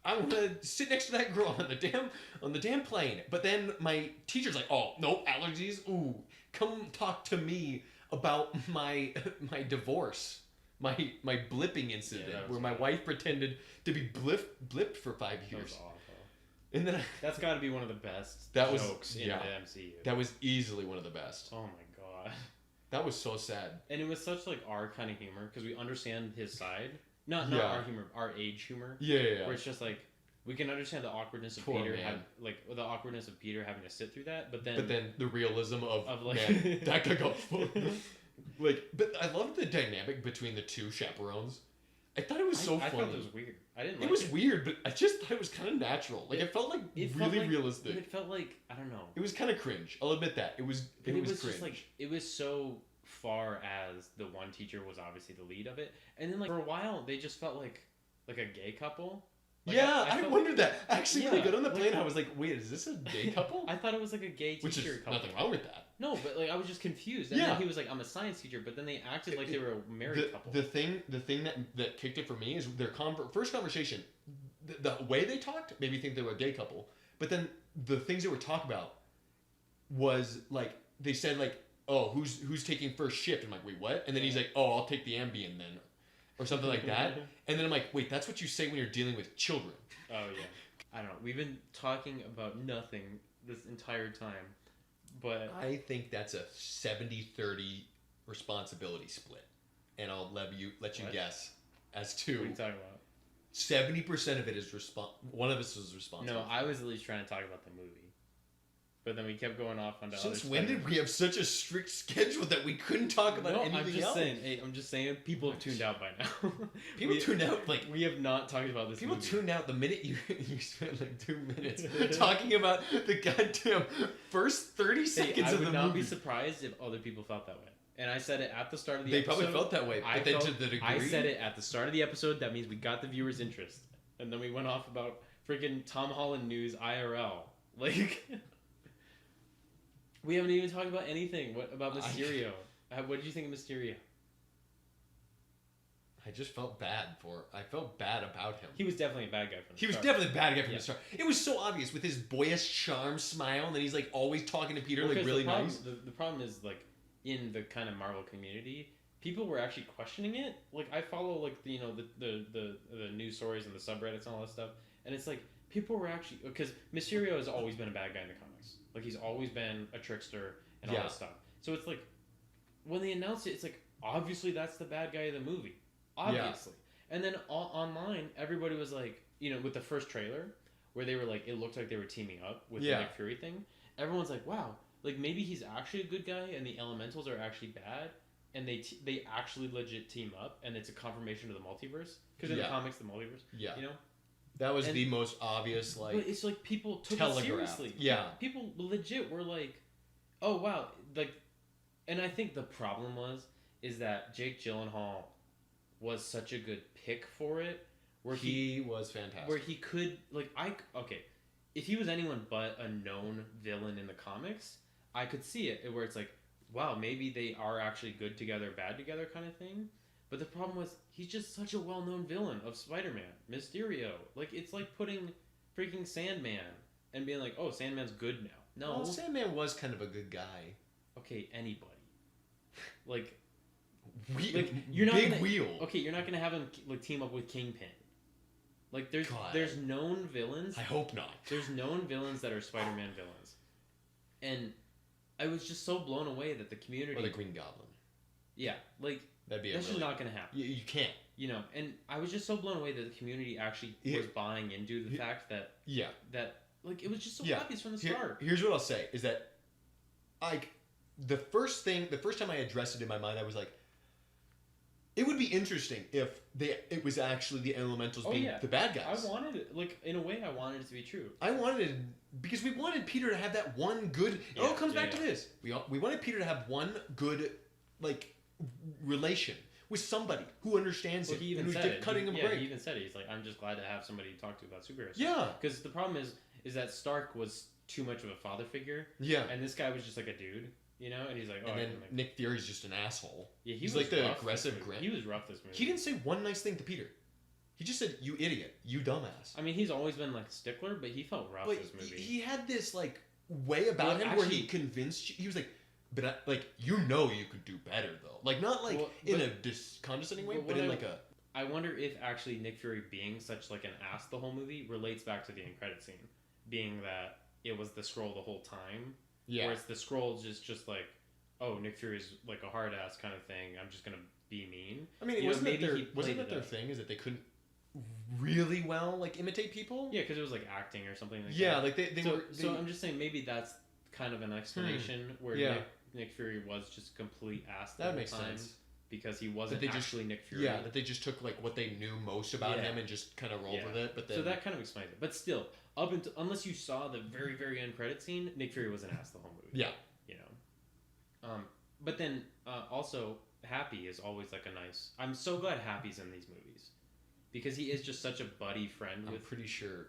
I want to sit next to that girl on the damn plane. But then my teacher's like, oh, no, allergies? Ooh, come talk to me about my divorce. My blipping incident where my wife pretended to be blipped for 5 years. That was awful. And then that's got to be one of the best jokes in the MCU. That was easily one of the best. Oh my god. That was so sad. And it was such like our kind of humor because we understand his side. Not our humor, our age humor. Yeah. Where it's just like we can understand the awkwardness of Peter, the awkwardness of Peter having to sit through that, but then the realism of like man, that could go like. But I loved the dynamic between the two chaperones. I thought it was so funny. I thought it was weird. I didn't. It was weird, but I just thought it was kind of natural. Like it felt like really realistic. It felt like I don't know. It was kind of cringe. I'll admit that it was. It was cringe. Just like it was so far as the one teacher was obviously the lead of it, and then like for a while they just felt like a gay couple. Like, yeah, I wondered that. Actually, when I got on the plane, I was like, wait, is this a gay couple? I thought it was like a gay teacher Which is couple. nothing wrong with that. No, but like I was just confused. And then he was like, I'm a science teacher, but then they acted like they were a married couple. The thing that kicked it for me is their first conversation. The way they talked made me think they were a gay couple. But then the things they were talking about was like they said like, oh, who's taking first shift? I'm like, wait, what? And then he's like, oh, I'll take the Ambien then. Or something like that. And then I'm like, wait, that's what you say when you're dealing with children. Oh, yeah. I don't know. We've been talking about nothing this entire time. But I think that's a 70-30 responsibility split. And I'll let you guess as to... What are you talking about? 70% of it is one of us was responsible. No, I was at least trying to talk about the movie. But then we kept going off onto other stuff. Since when did we have such a strict schedule that we couldn't talk about anything else? I'm just saying, people have tuned out by now. People tuned out, like... We have not talked about this People movie. tuned out the minute you spent like 2 minutes talking about the goddamn first 30 seconds of the movie. I would not be surprised if other people felt that way. And I said it at the start of the episode. They probably felt that way, but then to the degree... I said it at the start of the episode, that means we got the viewers' interest. And then we went off about freaking Tom Holland news IRL. Like... We haven't even talked about anything. What about Mysterio? What did you think of Mysterio? I just felt bad I felt bad about him. He was definitely a bad guy from the He was start. definitely a bad guy from Yeah. the start. It was so obvious with his boyish charm smile, and then he's like always talking to Peter Well, like 'cause really the problem, nice. The problem is like in the kind of Marvel community, people were actually questioning it. Like I follow like the news stories and the subreddits and all that stuff, and it's like people were actually because Mysterio has always been a bad guy in the comics. Like he's always been a trickster and all Yeah. that stuff. So it's like when they announced it, it's like obviously that's the bad guy of the movie, obviously. And then online, everybody was like, with the first trailer where they were like, it looked like they were teaming up with the Yeah. Nick Fury thing. Everyone's like, wow, like maybe he's actually a good guy and the Elementals are actually bad, and they actually legit team up, and it's a confirmation of the multiverse because in the Yeah. comics, the multiverse, Yeah. you know. That was And- the most obvious like But it's like people took it telegraph. seriously. Yeah. People legit were like, oh wow, like, and I think the problem is that Jake Gyllenhaal was such a good pick for it, where he was fantastic. where he could if he was anyone but a known villain in the comics, I could see it where it's like, wow, maybe they are actually good together, bad together kind of thing. But the problem was he's just such a well-known villain of Spider-Man, Mysterio. Like it's like putting freaking Sandman and being like, oh, Sandman's good now. No, Well, Sandman was kind of a good guy. okay, anybody. Like Like you're not big gonna, wheel. Okay, you're not gonna have him like team up with Kingpin. Like God. there's known villains. I hope not. There's known villains that are Spider-Man villains, and I was just so blown away that the community. Or the Green Goblin. Yeah, like That'd be that's a just really, not gonna happen. you can't. And I was just so blown away that the community actually Here- was buying into the here- fact that Yeah. like it was just so Yeah. obvious from the start. Here's what I'll say is that, like, the first time I addressed it in my mind, I was like, it would be interesting if it was actually the Elementals being the bad guys. I wanted it, like in a way, I wanted it to be true. I wanted because we wanted Peter to have that one good. It all comes back to this. We wanted Peter to have one good like relation with somebody who understands Well, him he even and who's said it. cutting him a He break. even said it. He's like, I'm just glad to have somebody to talk to about superheroes. Yeah. Because the problem is that Stark was too much of a father figure, Yeah. and this guy was just like a dude, and he's like, oh, And then like, Nick Fury's just an asshole. yeah, he he's was like the rough this aggressive movie. grit. He was rough this movie. He didn't say one nice thing to Peter. He just said, "You idiot, you dumbass." I mean, he's always been like stickler, but he felt rough But this movie. he had this like way about Well, him where he actually- convinced you. He was like, "But you could do better though." Like not like Well, in but- a condescending way, but but what in I- like a I wonder if actually Nick Fury being such like an ass the whole movie relates back to the end credit scene, being that it was the scroll the whole time. yeah. Whereas the scroll is just like, oh, Nick Fury's like a hard ass kind of thing. I'm just gonna be mean. I mean, You know, wasn't that maybe their he played wasn't that it their up. thing? Is that they couldn't really well like imitate people? Yeah, because it was like acting or something like Yeah, that. like they so, were. so I'm just saying maybe that's kind of an explanation where Yeah. Nick Fury was just complete ass the that whole makes time sense. because he wasn't they just- actually Nick Fury. Yeah, that they just took like what they knew most about Yeah. him and just kind of rolled Yeah. with it. But then So that kind of explains it. But still, up until unless you saw the very very end credit scene, Nick Fury was an ass the whole movie. yeah, But then also Happy is always like a nice. I'm so glad Happy's in these movies because he is just such a buddy friend I'm with. pretty sure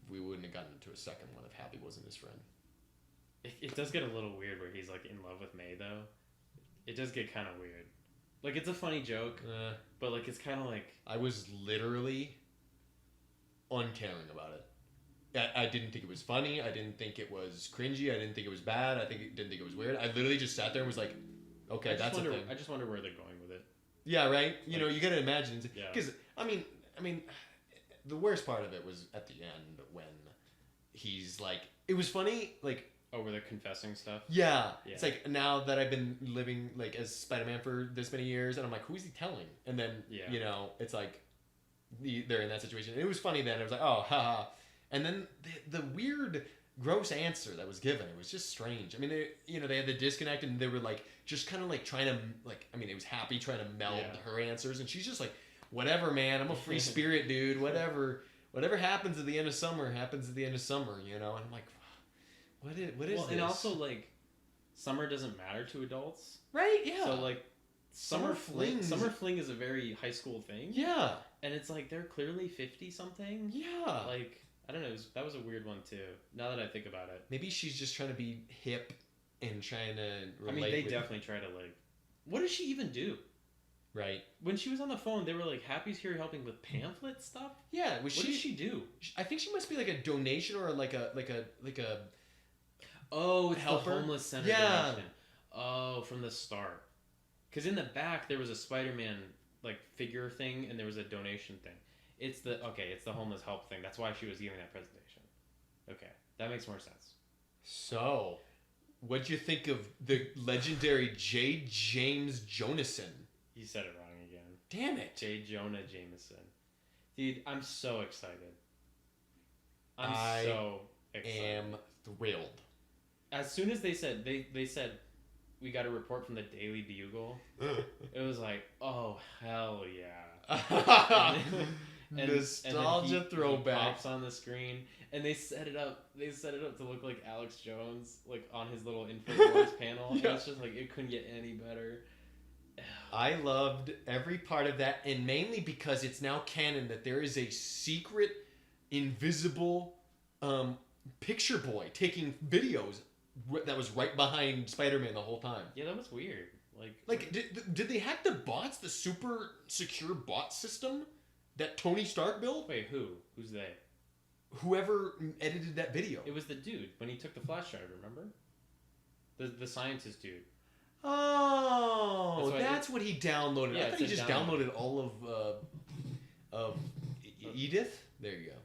we wouldn't have gotten into a second one if Happy wasn't his friend. It does get a little weird where he's like in love with May though. It does get kind of weird. Like it's a funny joke, but like it's kind of like I was literally uncaring about it. I didn't think it was funny. I didn't think it was cringy. I didn't think it was bad. Didn't think it was weird. I literally just sat there and was like, okay, that's a thing. I just wonder where they're going with it. Yeah, right. You know, you gotta imagine Yeah. because I mean, the worst part of it was at the end when he's like, it was funny. Like, Oh, where they're confessing stuff. yeah, Yeah. it's like now that I've been living like as Spider-Man for this many years, and I'm like, who is he telling? And then Yeah. you know, it's like they're in that situation. And it was funny then. I was like, oh, haha. And then the weird, gross answer that was given, it was just strange. I mean, they had the disconnect, and they were like just kind of like trying to like. I mean, it was Happy trying to meld Yeah. her answers, and she's just like, whatever, man. I'm a free spirit, dude. Whatever happens at the end of summer happens at the end of summer, you know. And I'm like, what is Well, this? and also like, summer doesn't matter to adults. right? Yeah. So like, summer fling. flings. Summer fling is a very high school thing. yeah. And it's like they're clearly 50 something. Yeah. Like I don't know. That was a weird one too. Now that I think about it. Maybe she's just trying to be hip and trying to relate. I mean, they with- definitely try to like. What does she even do? Right. When she was on the phone, they were like, "Happy's here helping with pamphlet stuff." Yeah. Was What did she do? I think she must be like a donation or like a. Oh, it's Helper? the homeless center Yeah. donation. Oh, from the start. Because in the back there was a Spider-Man like figure thing, and there was a donation thing. It's the homeless help thing. That's why she was giving that presentation. Okay, that makes more sense. So, what'd you think of the legendary J. James Jonason? You said it wrong again. Damn it. J. Jonah Jameson. Dude, I'm so excited. I so excited. am thrilled. As soon as they said we got a report from the Daily Bugle, it was like, oh hell yeah. Nostalgia throwback. He pops on the screen, and they set it up to look like Alex Jones, like on his little Infowars panel. Yeah. And it's just like it couldn't get any better. I loved every part of that, and mainly because it's now canon that there is a secret, invisible picture boy taking videos that was right behind Spider-Man the whole time. Yeah, that was weird. Like, did they hack the bots, the super secure bot system that Tony Stark built? Wait, who? Who's they? Whoever edited that video. It was the dude when he took the flash drive. Remember? The scientist dude. Oh, that's what he downloaded. Yeah, I thought he just downloaded all of Edith. There you go.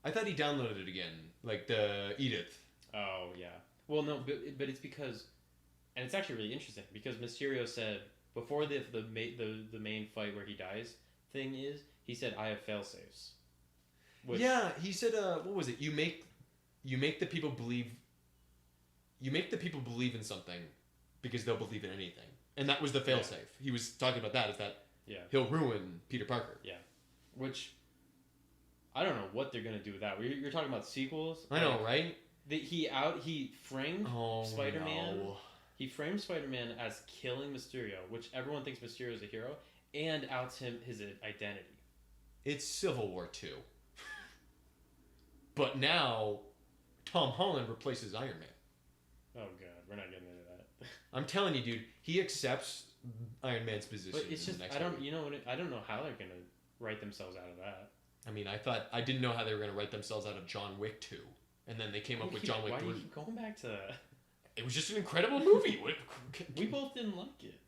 I thought he downloaded it again, like the Edith. Oh yeah. Well, no, but it's because, and it's actually really interesting because Mysterio said before the main fight where he dies thing is, he said, "I have failsafes." Yeah, he said, what was it? You make the people believe. You make the people believe in something because they'll believe in anything, and that was the failsafe. Yeah. He was talking about that. Is that he'll ruin Peter Parker? Yeah, which I don't know what they're gonna do with that. You're talking about sequels. I know, right? He framed Spider-Man. No. He framed Spider-Man as killing Mysterio, which everyone thinks Mysterio is a hero, and outs him his identity. It's Civil War 2. But now, Tom Holland replaces Iron Man. Oh god, we're not getting into that. I'm telling you, dude, he accepts Iron Man's position. But it's just in the next I don't movie. I don't know how they're gonna write themselves out of that. I mean, I didn't know how they were gonna write themselves out of John Wick 2, and then they came up with John Wick 3. Why do you keep going back to that? It was just an incredible movie. We both didn't like it.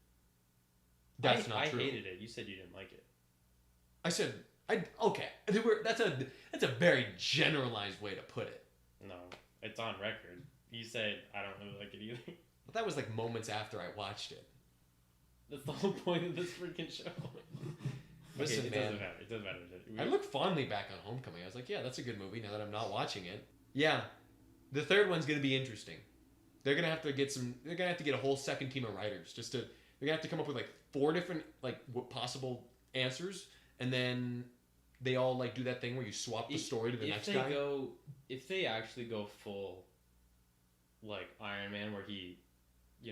That's not true. I hated it. You said you didn't like it. I said okay. That's a very generalized way to put it. No, it's on record. You said I don't really like it either. But that was like moments after I watched it. That's the whole point of this freaking show. Listen, okay, man. It doesn't matter. I look fondly back on Homecoming. I was like, yeah, that's a good movie now that I'm not watching it. Yeah. The third one's going to be interesting. They're going to have to get a whole second team of writers they're going to have to come up with like 4 different like possible answers, and then they all like do that thing where you swap the story to the next guy. If they actually go full like Iron Man where he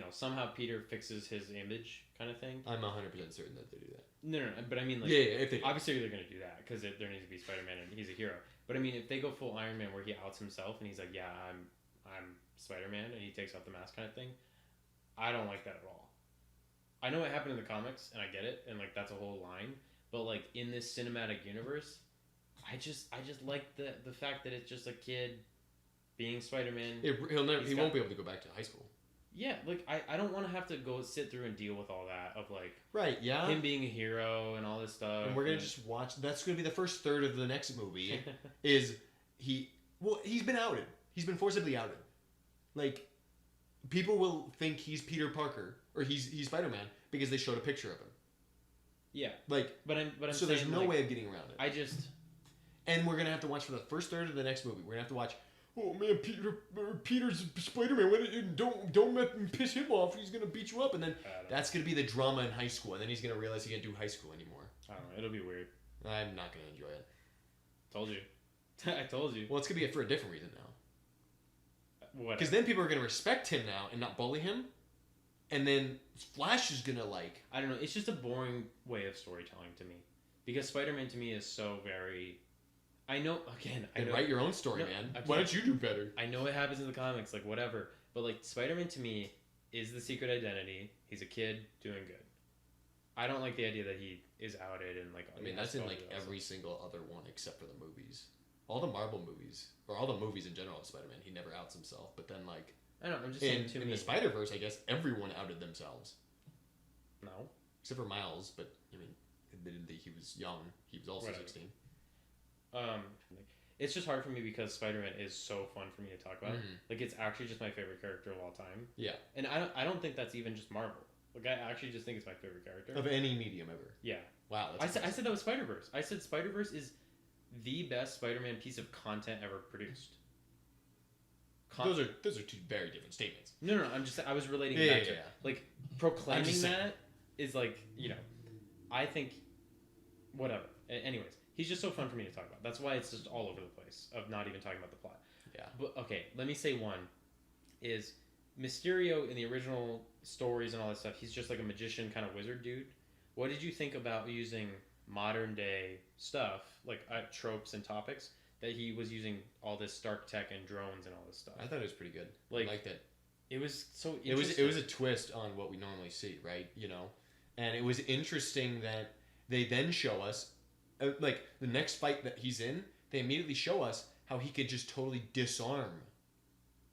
somehow Peter fixes his image kind of thing. I'm 100% certain that they do that. No, but I mean like if they obviously they're going to do that because there needs to be Spider-Man and he's a hero. But I mean if they go full Iron Man where he outs himself and he's like, yeah, I'm Spider-Man, and he takes off the mask kind of thing, I don't like that at all. I know what happened in the comics and I get it and like that's a whole line, but like in this cinematic universe, I just like the fact that it's just a kid being Spider-Man. He won't be able to go back to high school. Yeah, like I don't want to have to go sit through and deal with all that of like him being a hero and all this stuff. And we're gonna just watch. That's gonna be the first third of the next movie. He's been outed. He's been forcibly outed. Like people will think he's Peter Parker or he's Spider-Man because they showed a picture of him. Yeah, like but I'm so saying, there's no way of getting around it. And we're gonna have to watch for the first third of the next movie. We're gonna have to watch. Oh man, Peter's Spider-Man. Don't let him piss him off. He's gonna beat you up, and then that's gonna be the drama in high school, and then he's gonna realize he can't do high school anymore. I don't know. It'll be weird. I'm not gonna enjoy it. Told you. I told you. Well, it's gonna be for a different reason now. Because then people are gonna respect him now and not bully him, and then Flash is gonna like. I don't know. It's just a boring way of storytelling to me, because Spider-Man to me is so very. I know. Write your own story, man. Why don't you do better? I know it happens in the comics, like whatever. But like Spider-Man to me is the secret identity. He's a kid doing good. I don't like the idea that he is outed and like. I mean, that's in like every single other one except for the movies. All the Marvel movies, or all the movies in general of Spider-Man, he never outs himself. But then, like, I don't know. I'm just saying. in the Spider-Verse, I guess everyone outed themselves. No. Except for Miles, but I mean, admittedly, he was young. He was also 16. It's just hard for me because Spider-Man is so fun for me to talk about. Mhm. Like, it's actually just my favorite character of all time. Yeah. And I don't think that's even just Marvel. Like, I actually just think it's my favorite character. Of any medium ever. Yeah. Wow. I said that was Spider-Verse. I said Spider-Verse is the best Spider-Man piece of content ever produced. Those are two very different statements. No. I was relating back to like proclaiming that is like, you know, I think whatever. Anyways, he's just so fun for me to talk about. That's why it's just all over the place of not even talking about the plot. Yeah. But okay, let me say one is Mysterio in the original stories and all that stuff. He's just like a magician kind of wizard dude. What did you think about using modern day stuff like tropes and topics that he was using all this Stark tech and drones and all this stuff? I thought it was pretty good. Like, I liked it. It was so It was a twist on what we normally see, right? You know, and it was interesting that they then show us, like the next fight that he's in, they immediately show us how he could just totally disarm,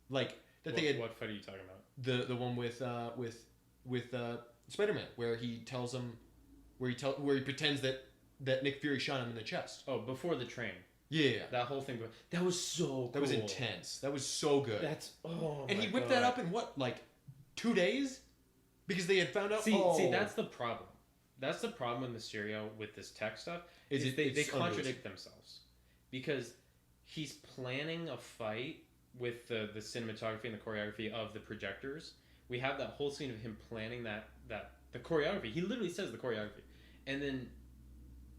like that. What fight are you talking about? The one with Spider-Man where he tells him, where he pretends that Nick Fury shot him in the chest. Oh, before the train. Yeah. That whole thing. That was so cool. That was intense. That was so good. And he whipped that up in what, like 2 days? Because they had found out. See, that's the problem. That's the problem with Mysterio with this tech stuff. They contradict themselves, because he's planning a fight with the cinematography and the choreography of the projectors. We have that whole scene of him planning that the choreography. He literally says the choreography, and then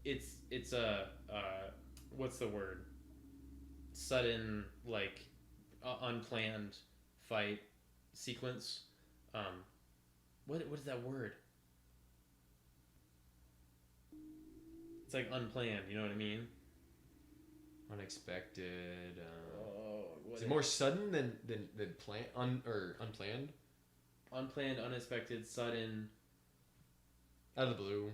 it's a what's the word? Sudden, like unplanned fight sequence. What is that word? It's like unplanned. You know what I mean? Unexpected. Is it more sudden than planned or unplanned? Unplanned, unexpected, sudden. Out of the blue.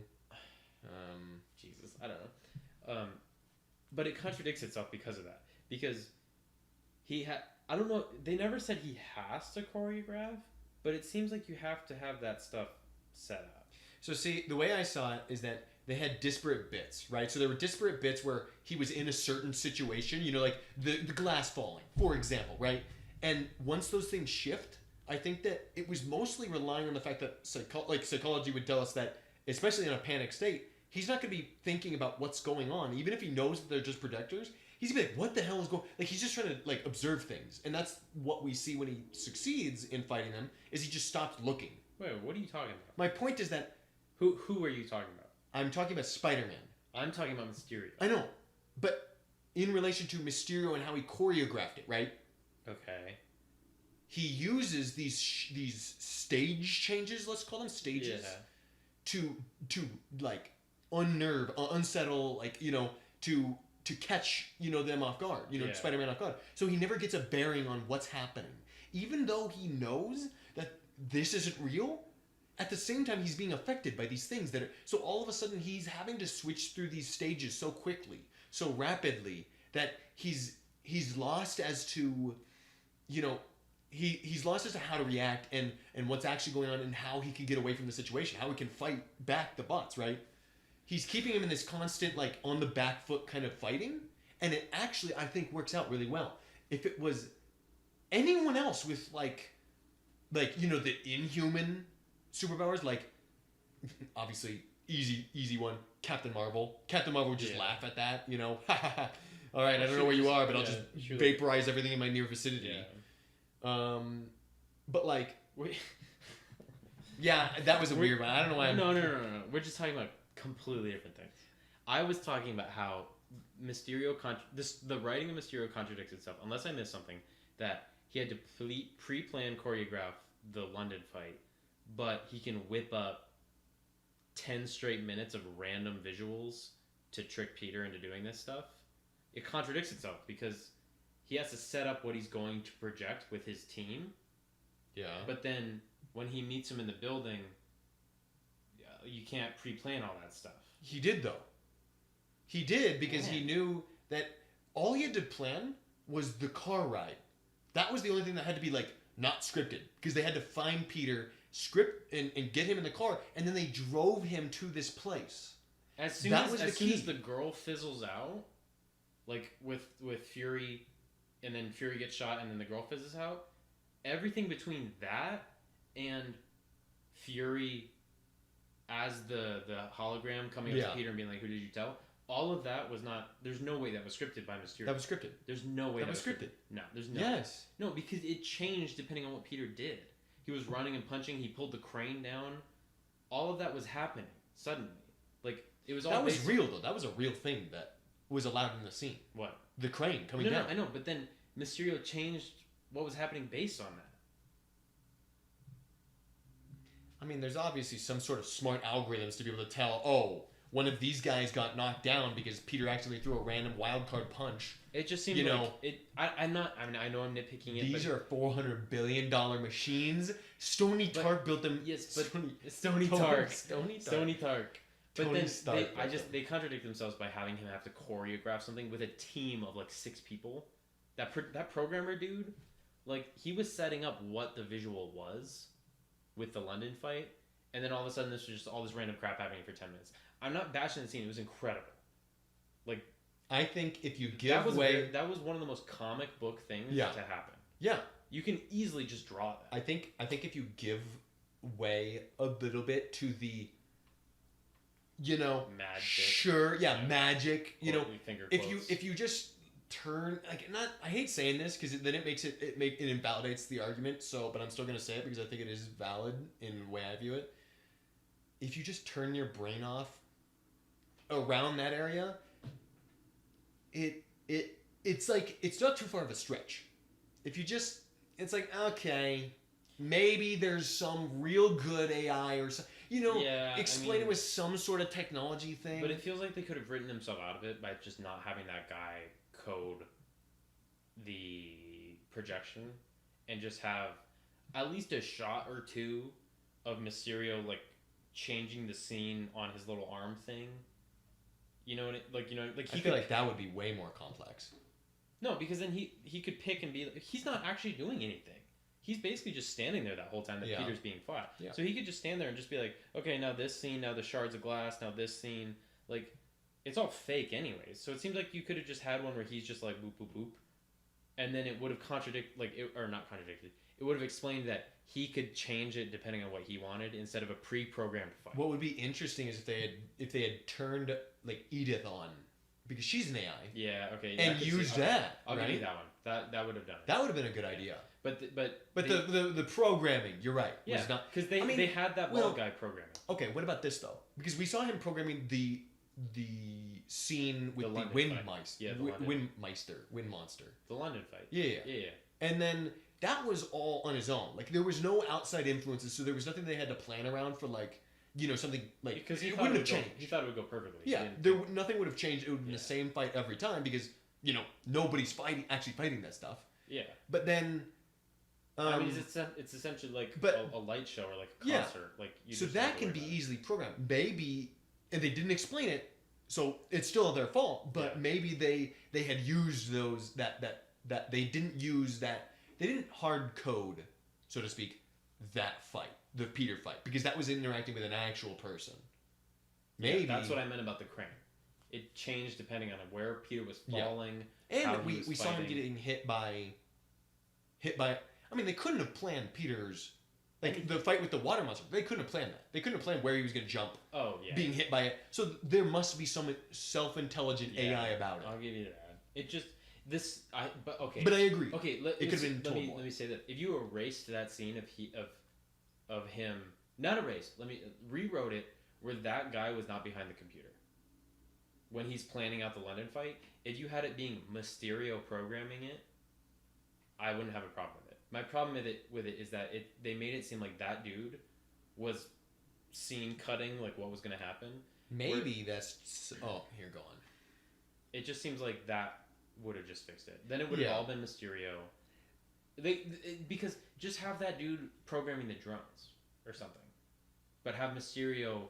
Jesus, I don't know. But it contradicts itself because of that. Because I don't know. They never said he has to choreograph, but it seems like you have to have that stuff set up. So see, the way I saw it is that they had disparate bits, right? So there were disparate bits where he was in a certain situation, you know, like the glass falling, for example, right? And once those things shift, I think that it was mostly relying on the fact that psychology would tell us that, especially in a panic state, he's not going to be thinking about what's going on. Even if he knows that they're just projectors, he's going to be like, what the hell is going on? Like, he's just trying to, like, observe things. And that's what we see when he succeeds in fighting them, is he just stops looking. Wait, what are you talking about? My point is that... Who are you talking about? I'm talking about Spider-Man. I'm talking about Mysterio. I know. But in relation to Mysterio and how he choreographed it, right? Okay. He uses these stage changes, let's call them stages, to like unnerve, unsettle, like, you know, to catch, you know, them off guard, you know, Spider-Man off guard. So he never gets a bearing on what's happening. Even though he knows that this isn't real, at the same time he's being affected by these things that are, so all of a sudden he's having to switch through these stages so quickly, so rapidly, that he's lost as to, you know, he's lost as to how to react and what's actually going on and how he can get away from the situation, how he can fight back the bots, right? He's keeping him in this constant, like, on the back foot kind of fighting, and it actually, I think, works out really well. If it was anyone else with, like, you know, the inhuman superpowers, like, obviously, easy one, Captain Marvel. Captain Marvel would just laugh at that, you know, all right, I don't know where you are, but I'll just vaporize everything in my near vicinity. Yeah. But, like, yeah, that was a weird one. I don't know why. No. We're just talking about completely different things. I was talking about how Mysterio the writing of Mysterio contradicts itself, unless I missed something, that he had to pre-plan choreograph the London fight, but he can whip up 10 straight minutes of random visuals to trick Peter into doing this stuff. It contradicts itself because he has to set up what he's going to project with his team. Yeah. But then when he meets him in the building, you can't pre-plan all that stuff. He did though. He did because he knew that all he had to plan was the car ride. That was the only thing that had to be like not scripted because they had to find Peter, script and get him in the car, and then they drove him to this place. As soon as the girl fizzles out, like with Fury, and then Fury gets shot, and then the girl fizzles out. Everything between that and Fury as the hologram coming up to Peter and being like, "Who did you tell?" All of that was not. There's no way that was scripted by Mysterio. That was scripted. There's no way that was scripted. No, there's no. Yes. No, because it changed depending on what Peter did. He was running and punching. He pulled the crane down. All of that was happening suddenly. Like it was all. That was real though. That was a real thing that was allowed in the scene. What? The crane coming down. No, I know, but then Mysterio changed what was happening based on that. I mean, there's obviously some sort of smart algorithms to be able to tell, oh, one of these guys got knocked down because Peter actually threw a random wild card punch. It just seemed like it. I'm not. I mean, I know I'm nitpicking it. These are $400 billion machines. Tony Stark built them. Yes, but Tony Stark. But Tony then Stark they contradict themselves by having him have to choreograph something with a team of like 6 people. That programmer dude, like he was setting up what the visual was with the London fight, and then all of a sudden this was just all this random crap happening for 10 minutes. I'm not bashing the scene; it was incredible. Like I think if you give that was one of the most comic book things to happen. Yeah, you can easily just draw that. I think if you give way a little bit to the, magic. Sure, magic. If you just turn I hate saying this because then it invalidates the argument. So, but I'm still gonna say it because I think it is valid in the way I view it. If you just turn your brain off around that area, it's like it's not too far of a stretch. If you just, it's like okay, maybe there's some real good AI or something. Explain it with some sort of technology thing. But it feels like they could have written themselves out of it by just not having that guy code the projection and just have at least a shot or two of Mysterio like changing the scene on his little arm thing. I feel like that would be way more complex. No, because then he could pick and be. He's not actually doing anything. He's basically just standing there that whole time that Peter's being fought. Yeah. So he could just stand there and just be like, okay, now this scene, now the shards of glass, now this scene. Like, it's all fake anyways. So it seems like you could have just had one where he's just like, boop, boop, boop. And then it would have not contradicted. It would have explained that he could change it depending on what he wanted instead of a pre-programmed fight. What would be interesting is if they had turned like Edith on, because she's an AI. Yeah. Okay. And used that. I'll give you that one. That would have done it. That would have been a good idea. But the programming, you're right. Yeah. Because they had that bald guy programming. Okay. What about this though? Because we saw him programming the scene with the Windmeister. Yeah. Wind monster. The London fight. Yeah. And then that was all on his own. Like there was no outside influences, so there was nothing they had to plan around for something like because it wouldn't have changed. He thought it would go perfectly. Yeah, nothing would have changed. It would have been the same fight every time because nobody's fighting that stuff. Yeah. But then, I mean, it's essentially like a light show or like a concert. Like so that can be easily programmed. Maybe, and they didn't explain it, so it's still their fault. But maybe they had used those that they didn't use that. They didn't hard code, so to speak, that fight, the Peter fight, because that was interacting with an actual person. Maybe that's what I meant about the crane. It changed depending on where Peter was falling. And we saw him getting hit by. I mean, they couldn't have planned Peter's the fight with the water monster. They couldn't have planned that. They couldn't have planned where he was going to jump. Oh yeah. Being hit by it. So there must be some self-intelligent AI about it. I'll give you that. It just. Okay. But I agree. Okay, let me say that if you erased that scene of him, not erased, rewrote it where that guy was not behind the computer when he's planning out the London fight. If you had it being Mysterio programming it, I wouldn't have a problem with it. My problem with it is that they made it seem like that dude was scene cutting like what was going to happen. Maybe that's here go on. It just seems like that would have just fixed it. Then it would have all been Mysterio. Because just have that dude programming the drones or something, but have Mysterio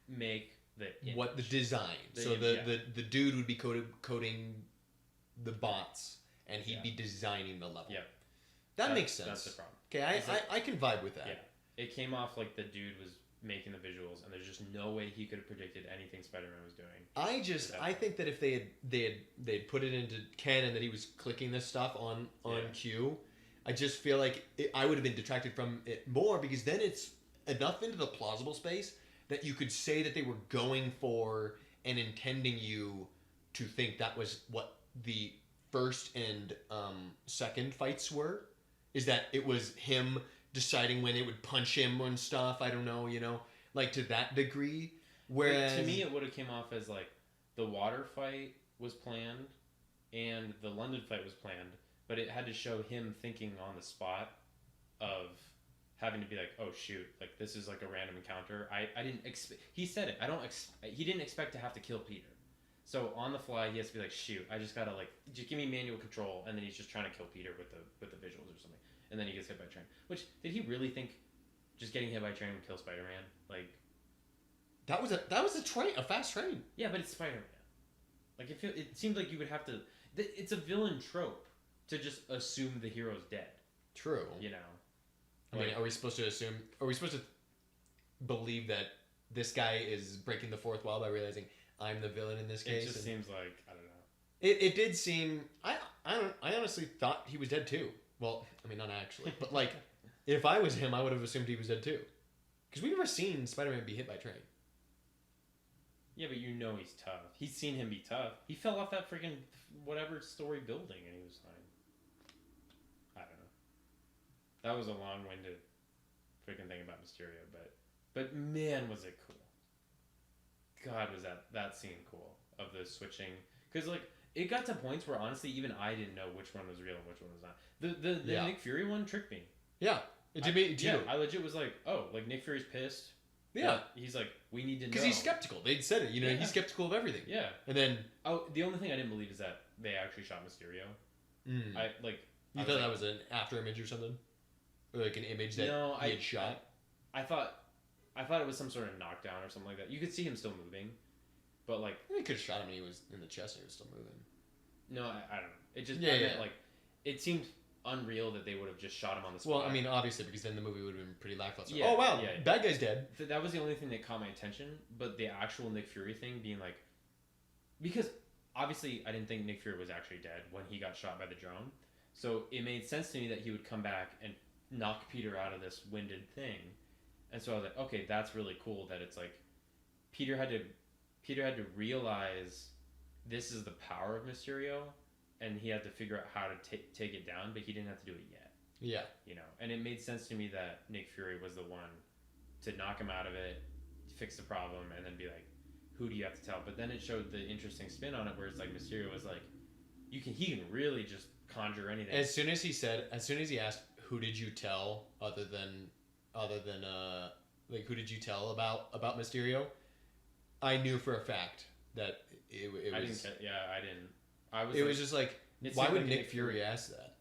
make the image. What the design. So the dude would be coding the bots, and he'd be designing the level. Yeah. That makes sense. That's the problem. Okay, I can vibe with that. Yeah. It came off like the dude was making the visuals, and there's just no way he could have predicted anything Spider-Man was doing. I think that if they'd put it into canon that he was clicking this stuff on cue, I just feel like I would have been detracted from it more, because then it's enough into the plausible space that you could say that they were going for and intending you to think that was what the first and second fights were. Is that it was him deciding when it would punch him and stuff. I don't know, like to that degree. Whereas to me, it would have came off as like the water fight was planned and the London fight was planned, but it had to show him thinking on the spot of having to be like, oh shoot, like this is like a random encounter. I didn't expect. He said it. He didn't expect to have to kill Peter. So on the fly, he has to be like, shoot, I just gotta just give me manual control, and then he's just trying to kill Peter with the visuals or something, and then he gets hit by a train. Which, did he really think just getting hit by a train would kill Spider-Man? Like, that was a train, a fast train. Yeah, but it's Spider-Man. Like it seemed like you would have to. It's a villain trope to just assume the hero's dead. True. I mean, are we supposed to believe that this guy is breaking the fourth wall by realizing I'm the villain in this case? It just seems like, I don't know. It did seem. I honestly thought he was dead too. Well, I mean, not actually, but like, if I was him, I would have assumed he was dead too, because we've never seen Spider-Man be hit by a train. Yeah, but he's tough. He's seen him be tough. He fell off that freaking whatever story building and he was fine. I don't know. That was a long-winded freaking thing about Mysterio, but man, was it cool. God, was that scene cool of the switching? Because like it got to points where honestly even I didn't know which one was real and which one was not. The Nick Fury one tricked me. Yeah, it did me too. I legit was like, oh, like Nick Fury's pissed. Yeah, he's like, we need to know, because he's skeptical. They'd said it, he's skeptical of everything. Yeah, and then the only thing I didn't believe is that they actually shot Mysterio. You thought that was an after image or something, or like an image that he had shot. I thought it was some sort of knockdown or something like that. You could see him still moving, but like he could have shot him when he was in the chest and he was still moving. No, I don't know. It just meant, like it seemed unreal that they would have just shot him on the spot. Well, I mean, obviously, because then the movie would have been pretty lackluster. Yeah, oh wow, bad guy's dead. That was the only thing that caught my attention. But the actual Nick Fury thing being like, because obviously I didn't think Nick Fury was actually dead when he got shot by the drone. So it made sense to me that he would come back and knock Peter out of this winded thing. And so I was like, okay, that's really cool that it's like Peter had to realize this is the power of Mysterio, and he had to figure out how to take it down, but he didn't have to do it yet. Yeah. And it made sense to me that Nick Fury was the one to knock him out of it, fix the problem, and then be like, who do you have to tell? But then it showed the interesting spin on it where it's like Mysterio was like, he can really just conjure anything. As soon as he asked, who did you tell other than like who did you tell about Mysterio? I knew for a fact that it was. I didn't. It was just like, why would Nick Fury ask that?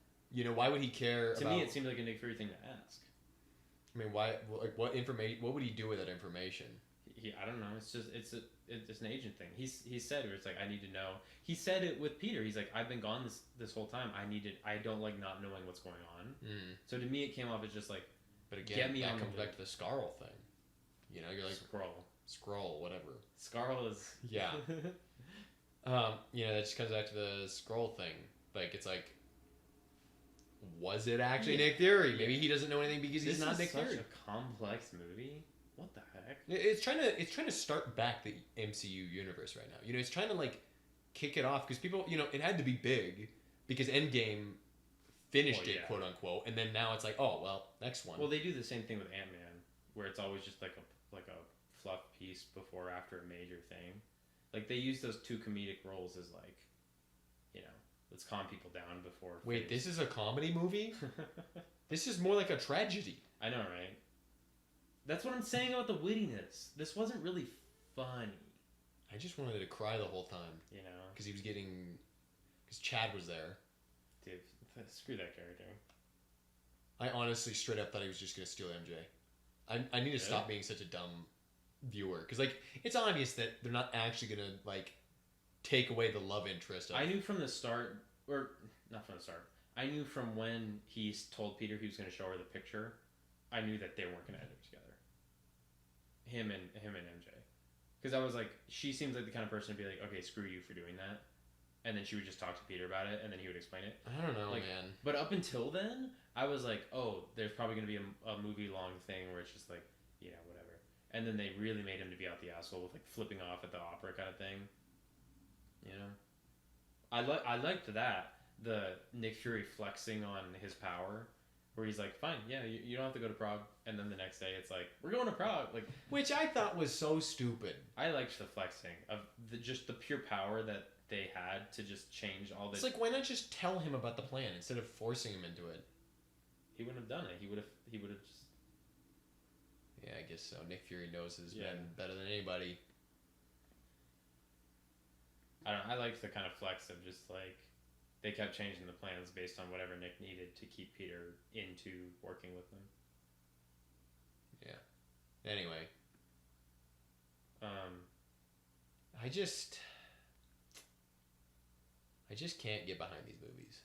Why would he care? To me, it seemed like a Nick Fury thing to ask. I mean, why? Like, what information? What would he do with that information? I don't know. It's just it's an agent thing. He said it was like, I need to know. He said it with Peter. He's like, I've been gone this whole time. I don't like not knowing what's going on. So to me, it came off as just like, but again, get me that on comes back to the Scarl thing. You're like Skrull, whatever. Scarl is yeah. That just comes back to the Skrull thing. Like, it's like, was it actually Nick Fury? Maybe he doesn't know anything because he's not Nick Fury. This is such a complex movie. What the heck? It's trying to start back the MCU universe right now. It's trying to like kick it off because people, it had to be big because Endgame finished it, quote unquote, and then now it's like, oh well, next one. Well, they do the same thing with Ant-Man, where it's always just like a fluff piece before or after a major thing. Like, they use those two comedic roles as like, let's calm people down before. Wait, this is a comedy movie? This is more like a tragedy. I know, right? That's what I'm saying about the wittiness. This wasn't really funny. I just wanted to cry the whole time. Because because Chad was there. Dude, screw that character. I honestly straight up thought he was just going to steal MJ. I need to stop being such a dumb viewer because like it's obvious that they're not actually gonna like take away the love interest. I knew from the start, or not from the start. I knew from when he told Peter he was going to show her the picture. I knew that they weren't going to end up together. Him and MJ, because I was like, she seems like the kind of person to be like, okay, screw you for doing that, and then she would just talk to Peter about it, and then he would explain it. I don't know, like, man. But up until then, I was like, oh, there's probably going to be a movie long thing where it's just like, yeah, whatever. And then they really made him to be out the asshole with like flipping off at the opera kind of thing. You know, I liked that, the Nick Fury flexing on his power, where he's like, fine, yeah, you don't have to go to Prague, and then the next day it's like, we're going to Prague, like, which I thought was so stupid. I liked the flexing of just the pure power that they had to just change all this. It's like, why not just tell him about the plan instead of forcing him into it? He wouldn't have done it. He would have just. Yeah, I guess so. Nick Fury knows his men better than anybody. I don't know, I liked the kind of flex of just like they kept changing the plans based on whatever Nick needed to keep Peter into working with them. Yeah. Anyway. I just can't get behind these movies.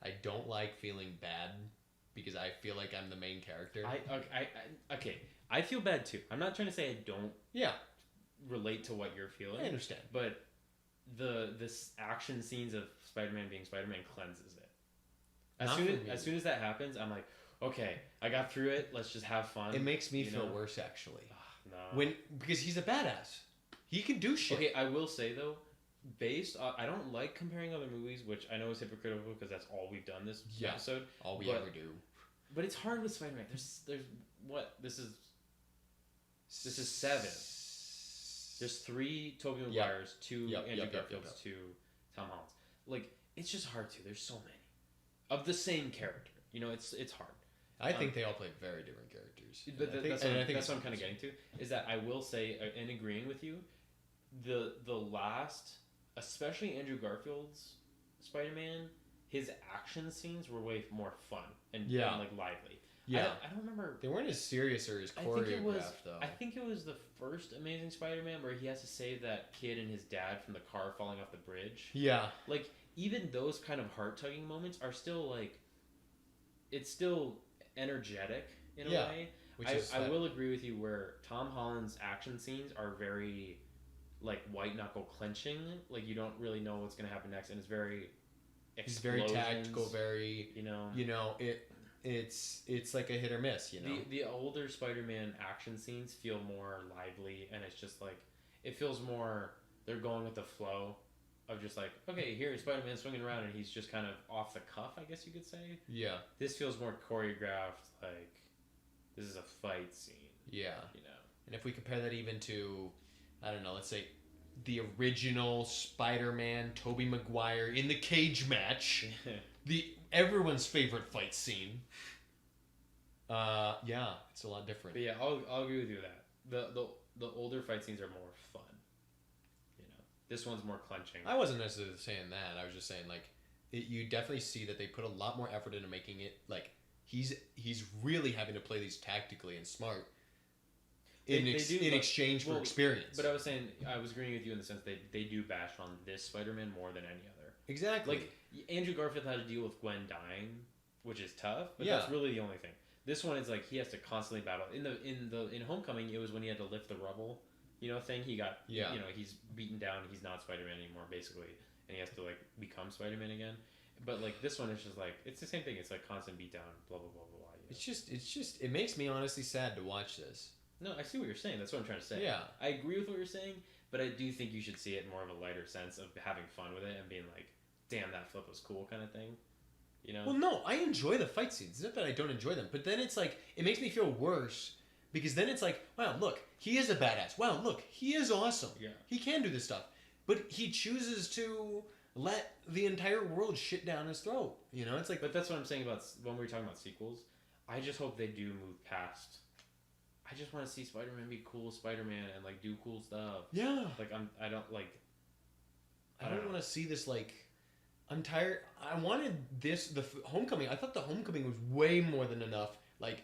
I don't like feeling bad because I feel like I'm the main character. Okay. I feel bad too. I'm not trying to say I don't. Yeah. Relate to what you're feeling. I understand, but this action scenes of Spider-Man being Spider-Man cleanses it. As soon as that happens, I'm like, okay, I got through it. Let's just have fun. It makes me feel worse actually. No. Because he's a badass. He can do shit. Okay, I will say though, I don't like comparing other movies, which I know is hypocritical because that's all we've done this episode. All we ever do. But it's hard with Spider-Man. There's what? This is 7. There's 3 Tobey Maguires, 2 Andrew Garfields, 2 Tom Hollands. Like, it's just hard to. There's so many of the same character. You know, it's hard. I think they all play very different characters. But that's what I'm kind of getting to. Is that I will say, in agreeing with you, the last, especially Andrew Garfield's Spider-Man, his action scenes were way more fun and like lively. Yeah, I don't remember. They weren't as serious or as choreographed though. I think it was the first Amazing Spider-Man where he has to save that kid and his dad from the car falling off the bridge. Yeah, like even those kind of heart-tugging moments are still like, it's still energetic in a way. I will agree with you where Tom Holland's action scenes are very like white knuckle clenching. Like you don't really know what's gonna happen next, and it's very. He's very tactical, very It's like a hit or miss, you know. The older Spider-Man action scenes feel more lively, and it's just like it feels more. They're going with the flow of just like, okay, here's Spider-Man swinging around, and he's just kind of off the cuff, I guess you could say. Yeah. This feels more choreographed. Like this is a fight scene. Yeah. You know. And if we compare that even to, I don't know, let's say the original Spider-Man, Tobey Maguire in the cage match, everyone's favorite fight scene. Yeah, it's a lot different. But yeah, I'll agree with you with that. The older fight scenes are more fun. You know, this one's more clenching. I wasn't necessarily saying that. I was just saying like, you definitely see that they put a lot more effort into making it like he's really having to play these tactically and smart. In exchange for experience. But I was saying, I was agreeing with you in the sense they do bash on this Spider-Man more than any other. Exactly. Like, Andrew Garfield had to deal with Gwen dying, which is tough, but that's really the only thing. This one is like, he has to constantly battle. In Homecoming, it was when he had to lift the rubble, thing. He got, he's beaten down, he's not Spider-Man anymore, basically, and he has to, like, become Spider-Man again. But, like, this one is just like, it's the same thing. It's like constant beatdown, blah, blah, blah, blah, blah. It's just, it makes me honestly sad to watch this. No, I see what you're saying. That's what I'm trying to say. Yeah. I agree with what you're saying, but I do think you should see it in more of a lighter sense of having fun with it and being like, damn, that flip was cool kind of thing. You know? Well, no, I enjoy the fight scenes. It's not that I don't enjoy them, but then it's like, it makes me feel worse because then it's like, wow, look, he is a badass. Wow, look, he is awesome. Yeah. He can do this stuff. But he chooses to let the entire world shit down his throat. You know, it's like... But that's what I'm saying about when we were talking about sequels. I just hope they do move past... I just want to see Spider-Man be cool Spider-Man and like do cool stuff. Yeah. Like I don't want to see this like. I'm tired. I wanted this Homecoming. I thought the Homecoming was way more than enough. Like,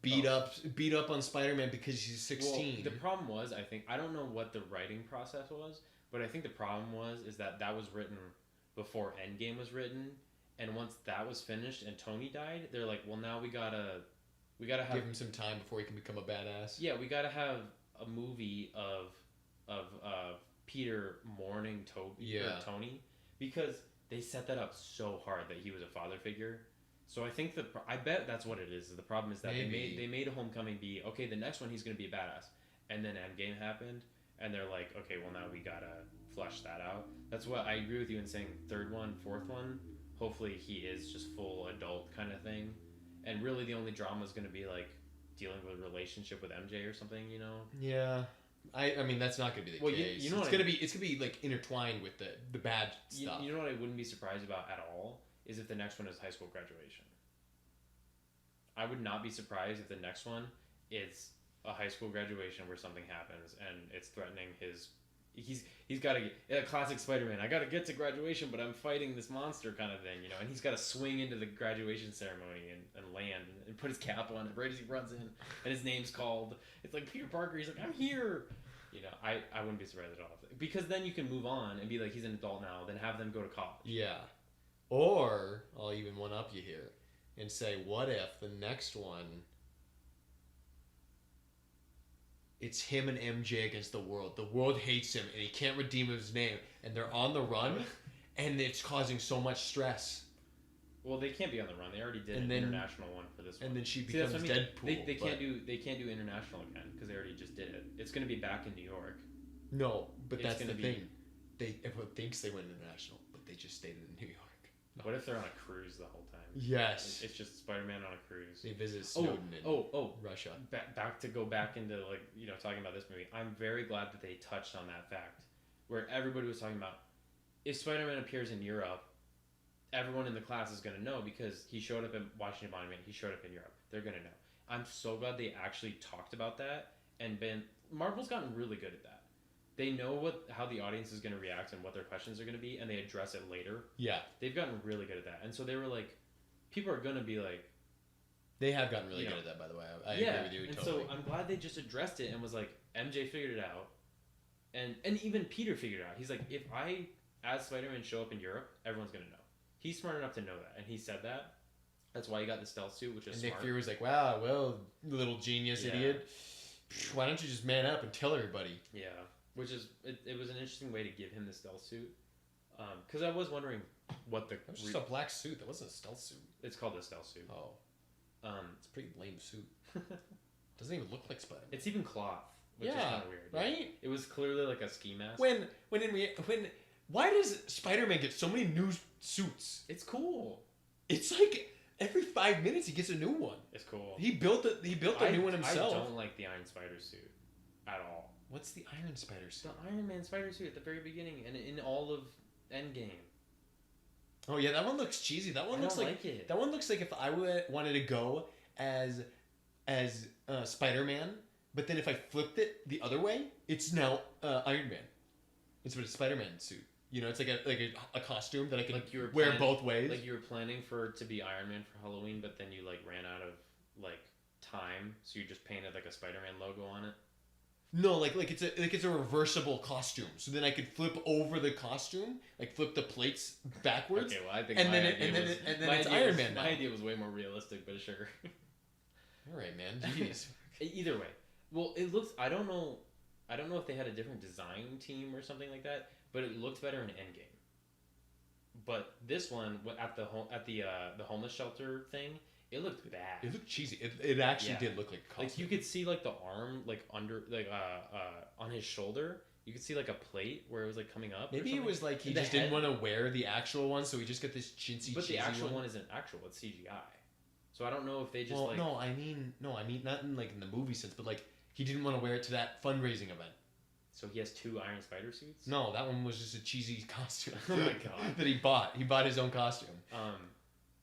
beat up on Spider-Man because he's 16. Well, the problem was, I think, I don't know what the writing process was, but I think the problem is that was written before Endgame was written, and once that was finished and Tony died, they're like, well, now we gotta have give him some time before he can become a badass. Yeah, we gotta have a movie of Peter mourning Tony, because they set that up so hard that he was a father figure. So I think I bet that's what it is. The problem is that they made Homecoming be okay. The next one he's gonna be a badass, and then Endgame happened, and they're like, okay, well now we gotta flesh that out. That's what I agree with you in saying. Third one, fourth one, hopefully he is just full adult kind of thing, and really the only drama is gonna be like dealing with a relationship with MJ or something, you know? Yeah. I mean that's not gonna be the case. You know it's gonna be like intertwined with the bad stuff. You know what I wouldn't be surprised about at all is if the next one is high school graduation. I would not be surprised if the next one is a high school graduation where something happens and it's threatening his. He's got to get a classic Spider-Man. I got to get to graduation, but I'm fighting this monster kind of thing, you know. And he's got to swing into the graduation ceremony and land and put his cap on right as he runs in, and his name's called. It's like Peter Parker. He's like, I'm here. You know, I wouldn't be surprised at all, because then you can move on and be like, he's an adult now. Then have them go to college. Yeah. Or I'll even one up you here and say, what if the next one, it's him and MJ against the world. The world hates him and he can't redeem his name, and they're on the run, and it's causing so much stress. Well, they can't be on the run. They already did an international one for this one. And then she becomes Deadpool. They can't do international again because they already just did it. It's going to be back in New York. No, but that's the thing. Everyone thinks they went international, but they just stayed in New York. What if they're on a cruise the whole time? Yes. It's just Spider-Man on a cruise. They visit Snowden in Russia. Go back into, like, you know, talking about this movie. I'm very glad that they touched on that fact, where everybody was talking about, if Spider-Man appears in Europe, everyone in the class is going to know because he showed up in Washington Monument. He showed up in Europe. They're going to know. I'm so glad they actually talked about that, and Marvel's gotten really good at that. They know how the audience is going to react and what their questions are going to be, and they address it later. Yeah. They've gotten really good at that. And so they were like, people are going to be like... They have gotten really good at that, by the way. I agree with you totally. So I'm glad they just addressed it and was like, MJ figured it out. And even Peter figured it out. He's like, if I, as Spider-Man, show up in Europe, everyone's going to know. He's smart enough to know that. And he said that. That's why he got the stealth suit, which is smart. Nick Fury was like, wow, well, little genius idiot. Why don't you just man up and tell everybody? Yeah. Which is, it was an interesting way to give him the stealth suit. Because I was wondering what the... It was just a black suit. That wasn't a stealth suit. It's called a stealth suit. Oh. It's a pretty lame suit. Doesn't even look like Spider-Man. It's even cloth, which is kind of weird. Right? It was clearly like a ski mask. Why does Spider-Man get so many new suits? It's cool. It's like every 5 minutes he gets a new one. It's cool. He built a new one himself. I don't like the Iron Spider suit at all. What's the Iron Spider suit? The Iron Man Spider suit at the very beginning and in all of Endgame. Oh yeah, that one looks cheesy. That one looks like it. That one looks like if I wanted to go as Spider-Man, but then if I flipped it the other way, it's now Iron Man. It's a Spider-Man suit. You know, it's like a costume that I can wear both ways. Like you were planning for it to be Iron Man for Halloween, but then you like ran out of like time, so you just painted like a Spider-Man logo on it. No, like it's a reversible costume. So then I could flip over the costume, like flip the plates backwards. Okay, well I think and then it's Iron Man now. My idea was way more realistic, but sure. All right, man. Jeez. Either way, well, it looks. I don't know if they had a different design team or something like that, but it looked better in Endgame. But this one at the homeless shelter thing. It looked bad. It looked cheesy. It actually did look like a costume. Like you could see like the arm like under like on his shoulder. You could see like a plate where it was like coming up. Maybe it was like he just didn't want to wear the actual one, so he just got this chintzy. But the actual one isn't actual. It's CGI. So I don't know if they just No, I mean not in like in the movie sense, but like he didn't want to wear it to that fundraising event. So he has 2 Iron Spider suits? No, that one was just a cheesy costume. Oh my god. That he bought. He bought his own costume.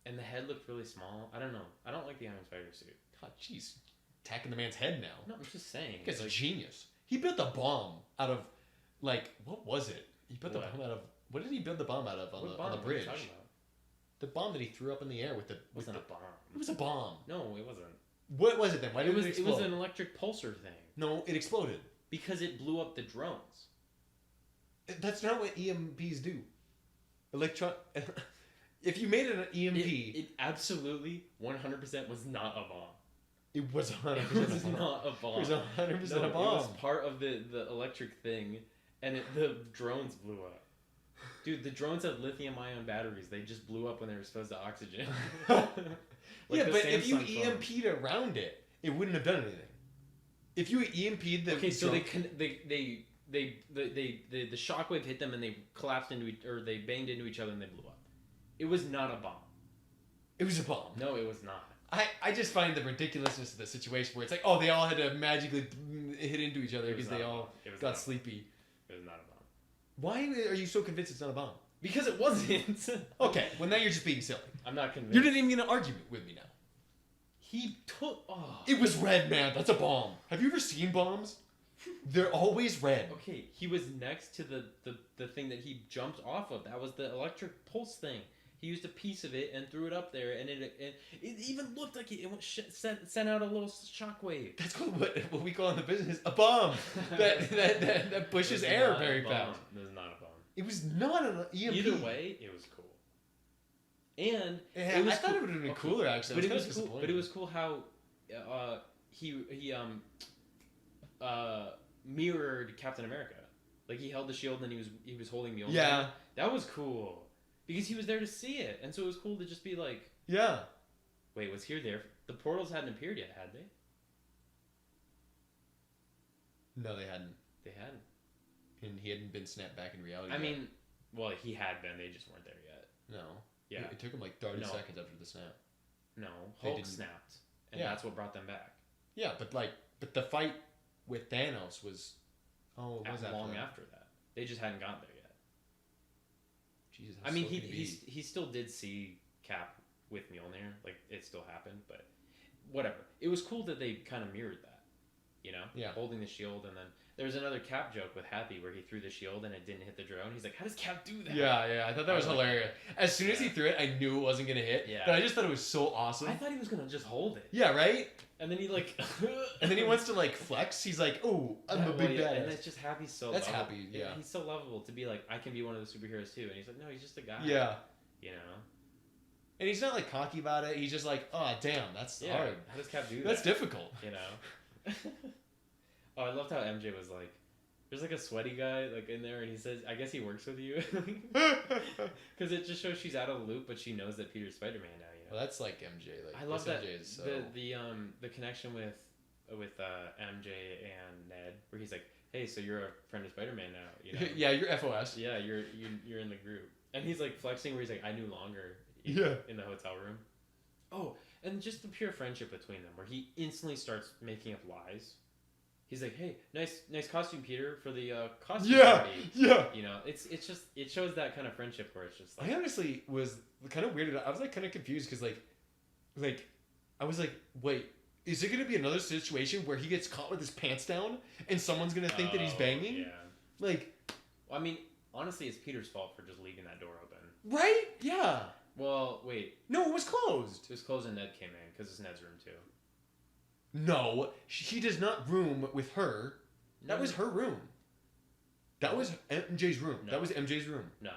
And the head looked really small. I don't know. I don't like the Iron Spider suit. God, jeez. Attacking the man's head now. No, I'm just saying. He's a genius. He built a bomb out of, like, what was it? He built the bomb out of, what did he build the bomb out of on the bridge? What are you talking about? The bomb that he threw up in the air with the... It wasn't a bomb. It was a bomb. No, it wasn't. What was it then? Why did it It explode? was an electric pulsar thing No, it exploded. because it blew up the drones. That's not what EMPs do. Electron. If you made an EMP, It absolutely 100% was not a bomb. it was 100% It was a bomb. not a bomb. It was 100% No, a it bomb. was part of the electric thing, and the drones blew up. Dude, the drones had lithium-ion batteries. They just blew up when they were exposed to oxygen. Yeah, the but if you Samsung phone. EMP'd around it, it wouldn't have done anything. If you EMP'd the Okay, so junk- the shockwave hit them and they collapsed they banged into each other and they blew up. It was not a bomb. it was a bomb. No, it was not. I just find the ridiculousness of the situation where it's like, oh, they all had to magically hit into each other It was because they not a all bomb. It was got not a bomb. sleepy. It was not a bomb. Why are you so convinced it's not a bomb? Because it wasn't. Okay, well now you're just being silly. I'm not convinced. You're not even gonna argue with me now. He took. Oh. It was red, man. That's a bomb. Have you ever seen bombs? They're always red. Okay, he was next to the thing that he jumped off of. That was the electric pulse thing. He used a piece of it and threw it up there, and it even looked like it sent out a little shockwave. That's what we call in the business a bomb that pushes It was air not a very bomb. fast. It was not a bomb. It was not an EMP. Either way, it was cool. And Yeah, it was I thought cool. it would have been Okay, cooler actually. But it I was kinda cool. But it disappointed. was cool how he mirrored Captain America. Like he held the shield and he was holding Mjolnir. Yeah, That was cool because he was there to see it, and so it was cool to just be like, yeah. "Wait, was he there? The portals hadn't appeared yet, had they? No, they hadn't, They hadn't. and he hadn't been snapped back in reality. I yet. mean, well, he had been. They just weren't there yet. no. Yeah, It took him like 30 No. seconds after the snap. no, They Hulk didn't- snapped, and Yeah. that's what brought them back. Yeah, but the fight with Thanos was, it was Long that. after that, they just hadn't gotten there yet. Jesus, how I mean, slow can be? he still did see Cap with Mjolnir, like it still happened, but whatever. It was cool that they kind of mirrored that, you know, Yeah. holding the shield, and then there was another Cap joke with Happy where he threw the shield and it didn't hit the drone. He's like, "How does Cap do that?" Yeah, I thought that was I like hilarious. As soon as he Yeah. threw it, I knew it wasn't gonna hit. Yeah. But I just thought it was so awesome. I thought he was gonna just hold it, Yeah, right. and then he like, And then he wants to like flex. He's like, "Oh, I'm a big badass." and that's just Happy's so. That's lovable. Happy, yeah. He's so lovable to be like, I can be one of the superheroes too, and he's like, no, he's just a guy. Yeah, you know. and he's not like cocky about it. He's just like, "Oh, damn, that's Yeah. hard. How does Cap do That's that? difficult." You know. Oh, I loved how MJ was like, there's like a sweaty guy like in there, and he says, I guess he works with you, because it just shows she's out of the loop, but she knows that Peter's Spider-Man now. You know. Well, that's like MJ. Like I love this that MJ is so... the connection with MJ and Ned, where he's like, hey, so you're a friend of Spider-Man now, you know? Yeah, you're FOS. Yeah, you're in the group, and he's like flexing where he's like, I knew longer. Yeah. In the hotel room. Oh, and just the pure friendship between them, where he instantly starts making up lies. He's like, hey, nice costume, Peter, for the costume party. Yeah. You know, it shows that kind of friendship where it's just like, I honestly was kind of weirded out. I was like kind of confused because like I was like, wait, is it gonna be another situation where he gets caught with his pants down and someone's gonna think that he's banging? Yeah. Like, Well, I mean, honestly, it's Peter's fault for just leaving that door open. right? Yeah. Well, wait, No, it was closed. it was closed and Ned came in because it's Ned's room too. No, he does not room with her. That was her room. That was MJ's room. No. That was MJ's room. No.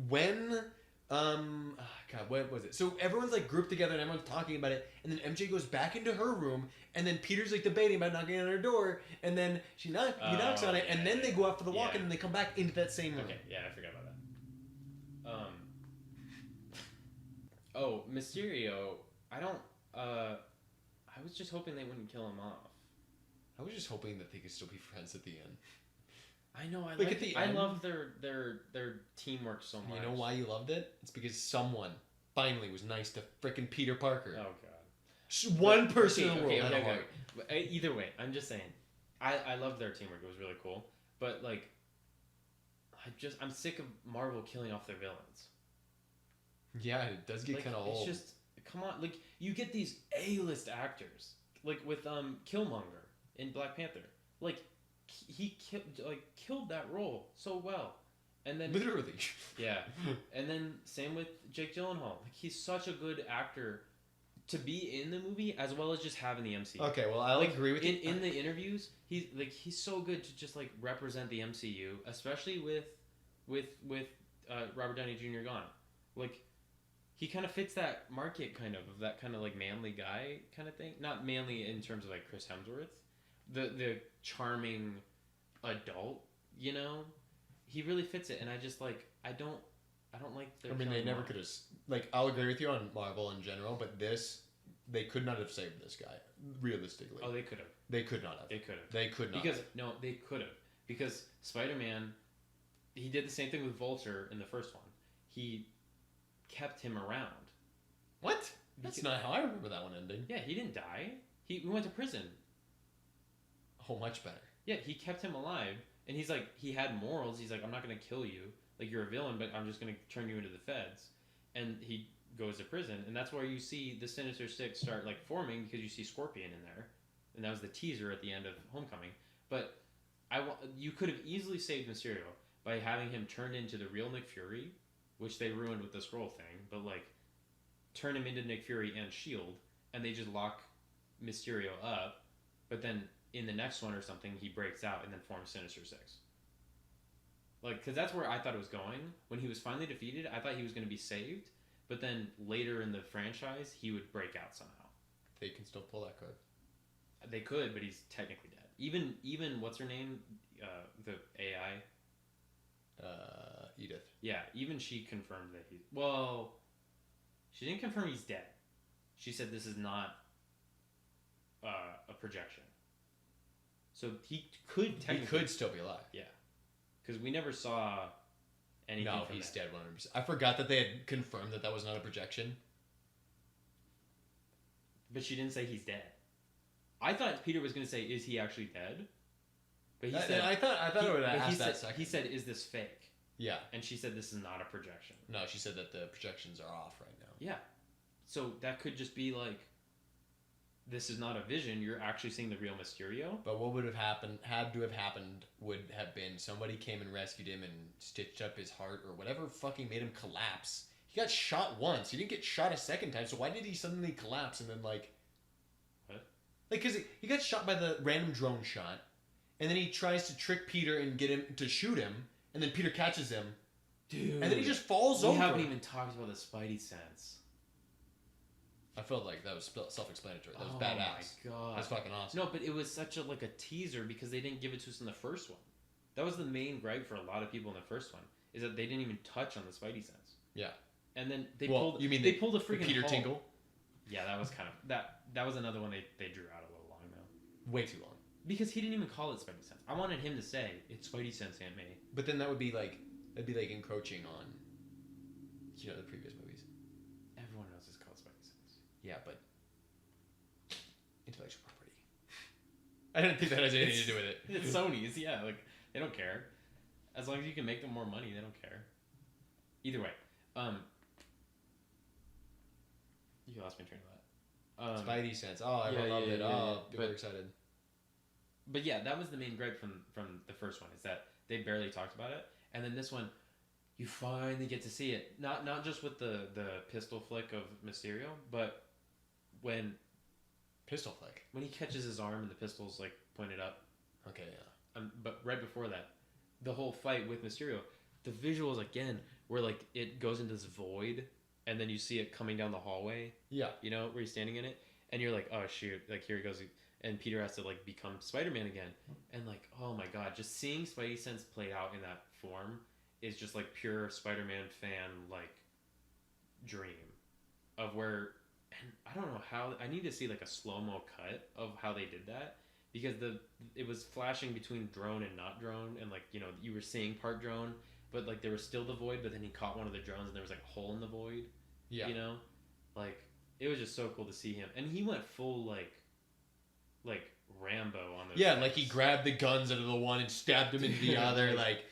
When God, what was it? So everyone's like grouped together and everyone's talking about it, and then MJ goes back into her room, and then Peter's like debating about knocking on her door, and then he knocks on it, and then they go out for the walk, Yeah. and then they come back into that same room. Okay, yeah, I forgot about that. Oh, Mysterio, I was just hoping they wouldn't kill him off. I was just hoping that they could still be friends at the end. I know, Like, at the I end- love their teamwork so much. You know why you loved it? It's because someone finally was nice to frickin' Peter Parker. Oh god. One person in the world Okay, had a heart. But either way, I'm just saying, I loved their teamwork. It was really cool. But like, I'm sick of Marvel killing off their villains. Yeah, it does get Like, kind of old. it's just, come on, like you get these A-list actors, like with Killmonger in Black Panther, like he killed that role so well, and then Literally. yeah, and then same with Jake Gyllenhaal. Like he's such a good actor, to be in the movie as well as just having the MCU. Okay, well, I'll agree with you. In the interviews, he's so good to just like represent the MCU, especially with Robert Downey Jr. gone. Like, he kind of fits that market kind of that kind of like manly guy kind of thing. Not manly in terms of like Chris Hemsworth, the charming adult. You know, he really fits it, and I just like I don't like. I mean, they never could have. Like, I'll agree with you on Marvel in general, but they could not have saved this guy realistically. Oh, they could have. They could not have. They could have. They could not. Because no, they could have. Because Spider-Man, he did the same thing with Vulture in the first one. He kept him around. What? That's not how I remember that one ending. Yeah, he didn't die. He went to prison. Oh, much better. Yeah, he kept him alive, and he's like, he had morals. He's like, I'm not gonna kill you. Like, you're a villain, but I'm just gonna turn you into the feds. And he goes to prison, and that's where you see the Sinister Six start like forming because you see Scorpion in there, and that was the teaser at the end of Homecoming. But you could have easily saved Mysterio by having him turned into the real Nick Fury, which they ruined with the scroll thing. But like, turn him into Nick Fury and Shield, and they just lock Mysterio up. But then in the next one or something, he breaks out and then forms Sinister Six. Like, because that's where I thought it was going. When he was finally defeated, I thought he was going to be saved. But then later in the franchise, he would break out somehow. They can still pull that card. They could, but he's technically dead. Even what's her name? The AI? Edith. Yeah, even she confirmed that he's... Well, she didn't confirm he's dead. She said this is not a projection. So he could technically... He could still be alive. Yeah. Because we never saw anything No, from he's that. dead 100%. I forgot that they had confirmed that was not a projection. But she didn't say he's dead. I thought Peter was going to say, is he actually dead? But he said... I thought I would have asked that second. He said, is this fake? Yeah. And she said, this is not a projection. No, she said that the projections are off right now. Yeah. So that could just be like, this is not a vision. You're actually seeing the real Mysterio. But what would have happened would have been somebody came and rescued him and stitched up his heart or whatever fucking made him collapse. He got shot once. He didn't get shot a second time. So why did he suddenly collapse and then like... What? Like, because he got shot by the random drone shot. And then he tries to trick Peter and get him to shoot him. And then Peter catches him. Dude. And then he just falls over. We haven't even talked about the Spidey sense. I felt like that was self-explanatory. That was Oh badass. my god. That's fucking awesome. No, but it was such a teaser because they didn't give it to us in the first one. That was the main gripe for a lot of people in the first one, is that they didn't even touch on the Spidey sense. Yeah. And then they pulled a freaking Peter Hulk. Tingle? Yeah, that was kind of that was another one they drew out a little long though. Way too long. Because he didn't even call it Spidey sense. I wanted him to say it's Spidey sense, Aunt May. But then that'd be like encroaching on, the previous movies. Everyone knows it's called Spidey sense. Yeah, but intellectual property. I didn't think that has anything to do with it. It's Sony's, yeah. Like, they don't care. As long as you can make them more money, they don't care. Either way, you lost my train of thought. Spidey sense. Oh, everyone loved it. People were excited. But yeah, that was the main gripe from the first one, is that they barely talked about it, and then this one, you finally get to see it. Not just with the pistol flick of Mysterio, but when Pistol flick. When he catches his arm and the pistol's like pointed up. Okay, yeah. But right before that, the whole fight with Mysterio, the visuals again, where like it goes into this void, and then you see it coming down the hallway. Yeah. Where he's standing in it, and you're like, oh shoot, like here he goes, and Peter has to like become Spider-Man again, and like, oh my god, just seeing Spidey sense played out in that form is just like pure Spider-Man fan like dream of where. And I don't know how. I need to see like a slow-mo cut of how they did that, because it was flashing between drone and not drone, and like you were seeing part drone, but like there was still the void. But then he caught one of the drones, and there was like a hole in the void. Yeah. Like it was just so cool to see him, and he went full like Rambo on those. Yeah, guys. like he grabbed the guns out of the one and stabbed him into the other. Like,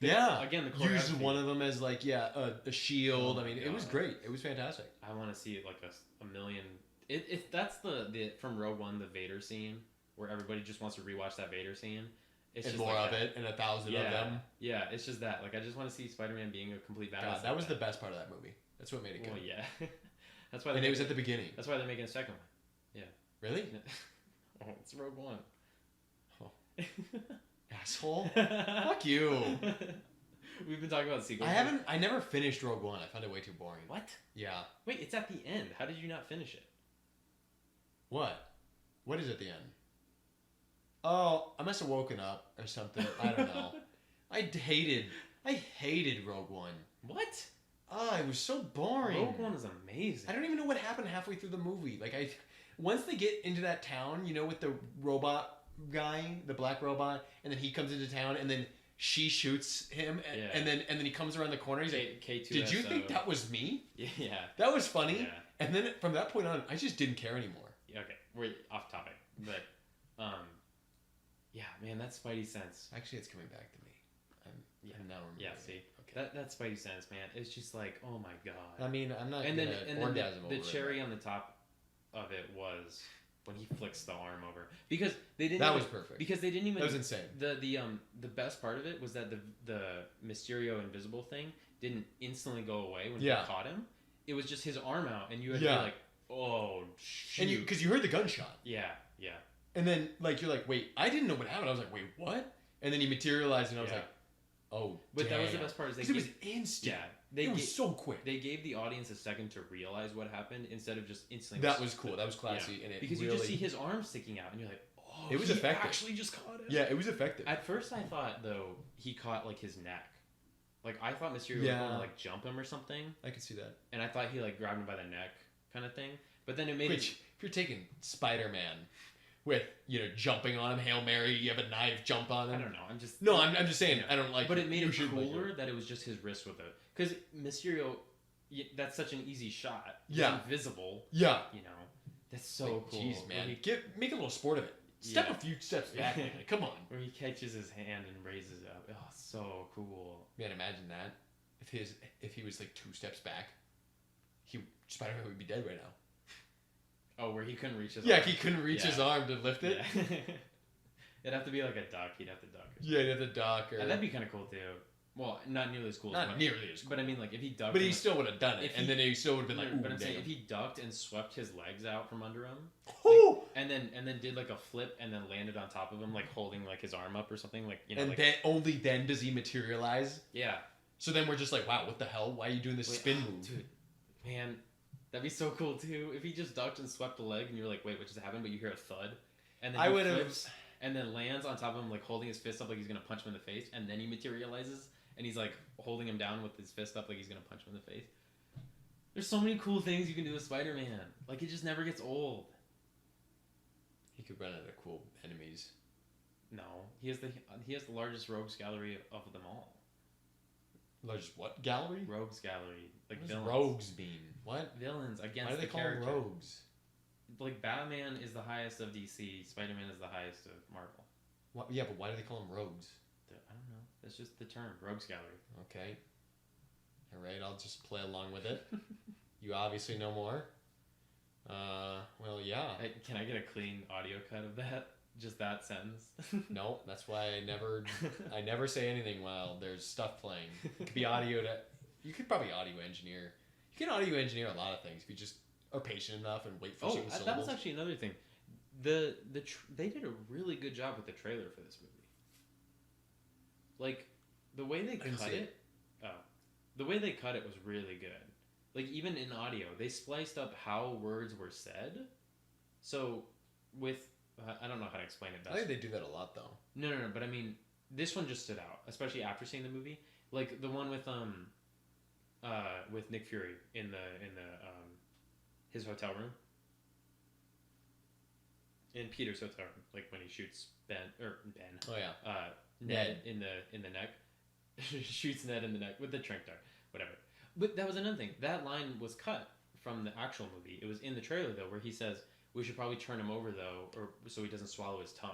yeah. Again, the used choreography. one of them as like a shield. Oh I mean, my it was God. great. It was fantastic. I want to see it like a million. If that's the from Rogue One, the Vader scene where everybody just wants to rewatch that Vader scene. It's And just more like of that. it, and 1,000 Yeah, of them. yeah. It's just that. Like I just want to see Spider-Man being a complete badass. God, that was the best part of that movie. That's what made it good. Well, yeah. That's why. And it was at the beginning. That's why they're making a second one. Really? Oh, it's Rogue One. Oh. Asshole. Fuck you. We've been talking about sequels. I never finished Rogue One. I found it way too boring. What? Yeah. Wait, it's at the end. How did you not finish it? What? What is at the end? Oh, I must have woken up or something. I don't know. I hated Rogue One. What? Oh, it was so boring. Rogue One is amazing. I don't even know what happened halfway through the movie. Once they get into that town, with the robot guy, the black robot, and then he comes into town, and then she shoots him, and then he comes around the corner. He's like, K2SO. "Did you think that was me?" Yeah. That was funny. Yeah. And then from that point on, I just didn't care anymore. Okay, we're off topic, but yeah, man, that Spidey sense. Actually, it's coming back to me. I'm now remembering. Yeah, see, okay. that Spidey sense, man, it's just like, oh my god. I mean, I'm not. And then orgasm the over cherry it. on the top of it was when he flicks the arm over, because they didn't. That was perfect. Because they didn't even. That was insane. The best part of it was that the Mysterio invisible thing didn't instantly go away when he caught him. It was just his arm out, and you had to be like, oh shoot. And because you heard the gunshot. Yeah. And then you're like, wait, I didn't know what happened. I was like, wait, what? And then he materialized, and I was like, oh, but damn. that was the best part. Is it was instant. Yeah, it was so quick. They gave the audience a second to realize what happened instead of just instantly. That was cool. That was classy, and it because really, you just see his arm sticking out, and you're like, oh, it was he effective. Actually, just caught him. Yeah, it was effective. At first, I thought though he caught his neck. I thought Mysterio was going to jump him or something. I could see that. And I thought he grabbed him by the neck, kind of thing. But then it made if you're taking Spider-Man with jumping on him, Hail Mary, you have a knife, jump on him. I don't know. I'm just I'm just saying. I don't like. But it made it cooler that it was just his wrist with it, because Mysterio, that's such an easy shot. He's invisible. Yeah. That's so cool. Jeez, man, make a little sport of it. Step a few steps back. Man. Come on. Where he catches his hand and raises it up. Oh, so cool. Man, imagine that. If he was 2 steps back, Spider-Man would be dead right now. Oh, where he couldn't reach his arm. Yeah, he couldn't reach his arm to lift it. Yeah. It'd have to be like a duck. He'd have to duck. Yeah, he'd have to duck. Or... that'd be kind of cool too. Well, not nearly as cool. Not nearly as cool. But I mean, if he ducked. But he still would have done it, and then he still would have been like, ooh, but I'm saying damn. if he ducked and swept his legs out from under him, and then did a flip and then landed on top of him, holding his arm up or something, And then only then does he materialize. Yeah. So then we're just like, wow, what the hell? Why are you doing this spin move? Dude, man, that'd be so cool too. If he just ducked and swept a leg and you're like, wait, what just happened? But you hear a thud. And then I he would have. And then lands on top of him, holding his fist up like he's going to punch him in the face. And then he materializes and he's holding him down with his fist up like he's going to punch him in the face. There's so many cool things you can do with Spider-Man. It just never gets old. He could run out of cool enemies. No, he has the largest rogues gallery of them all. Largest what gallery? Rogues gallery, what villains. Does rogues mean? What? Villains against. Why do they call them rogues? Batman is the highest of DC. Spider-Man is the highest of Marvel. What? Yeah, but why do they call them rogues? I don't know. That's just the term, rogues gallery. Okay. All right, I'll just play along with it. You obviously know more. Well, yeah. Can I get a clean audio cut of that? Just that sentence? No, that's why I never say anything while there's stuff playing. It could be audio you could probably audio engineer. You can audio engineer a lot of things if you just are patient enough and wait for certain syllables. That was actually another thing. They did a really good job with the trailer for this movie. The way they cut it. The way they cut it was really good. Even in audio, they spliced up how words were said. So with I don't know how to explain it best. I think they do that a lot though. No, but I mean, this one just stood out, especially after seeing the movie. The one with Nick Fury in the his hotel room. In Peter's hotel room, when he shoots Ben. Oh yeah. Ned in the neck. Shoots Ned in the neck with the tranq dart, whatever. But that was another thing. That line was cut from the actual movie. It was in the trailer though, where he says, "We should probably turn him over though, or so he doesn't swallow his tongue."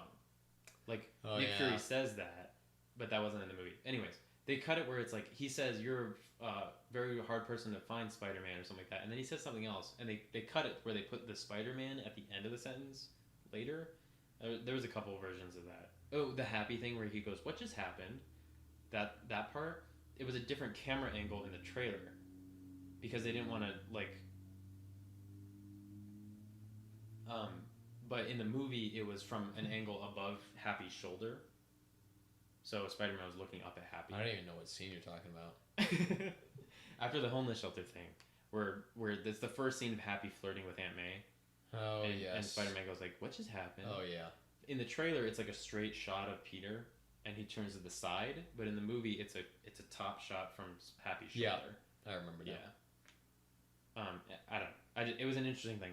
Nick Fury says that, but that wasn't in the movie. Anyways, they cut it where it's he says, "You're a very hard person to find, Spider-Man," or something like that, and then he says something else, and they cut it where they put the Spider-Man at the end of the sentence later. There was a couple of versions of that. Oh, the happy thing where he goes, "What just happened?" That part, it was a different camera angle in the trailer because they didn't want to But in the movie, it was from an angle above Happy's shoulder. So Spider-Man was looking up at Happy. I don't even know what scene you're talking about. After the homeless shelter thing, where it's the first scene of Happy flirting with Aunt May. Oh, yes. And Spider-Man goes like, "What just happened?" Oh, yeah. In the trailer, it's like a straight shot of Peter, and he turns to the side. But in the movie, it's a top shot from Happy's shoulder. Yeah, I remember now. Yeah. I don't know. It was an interesting thing.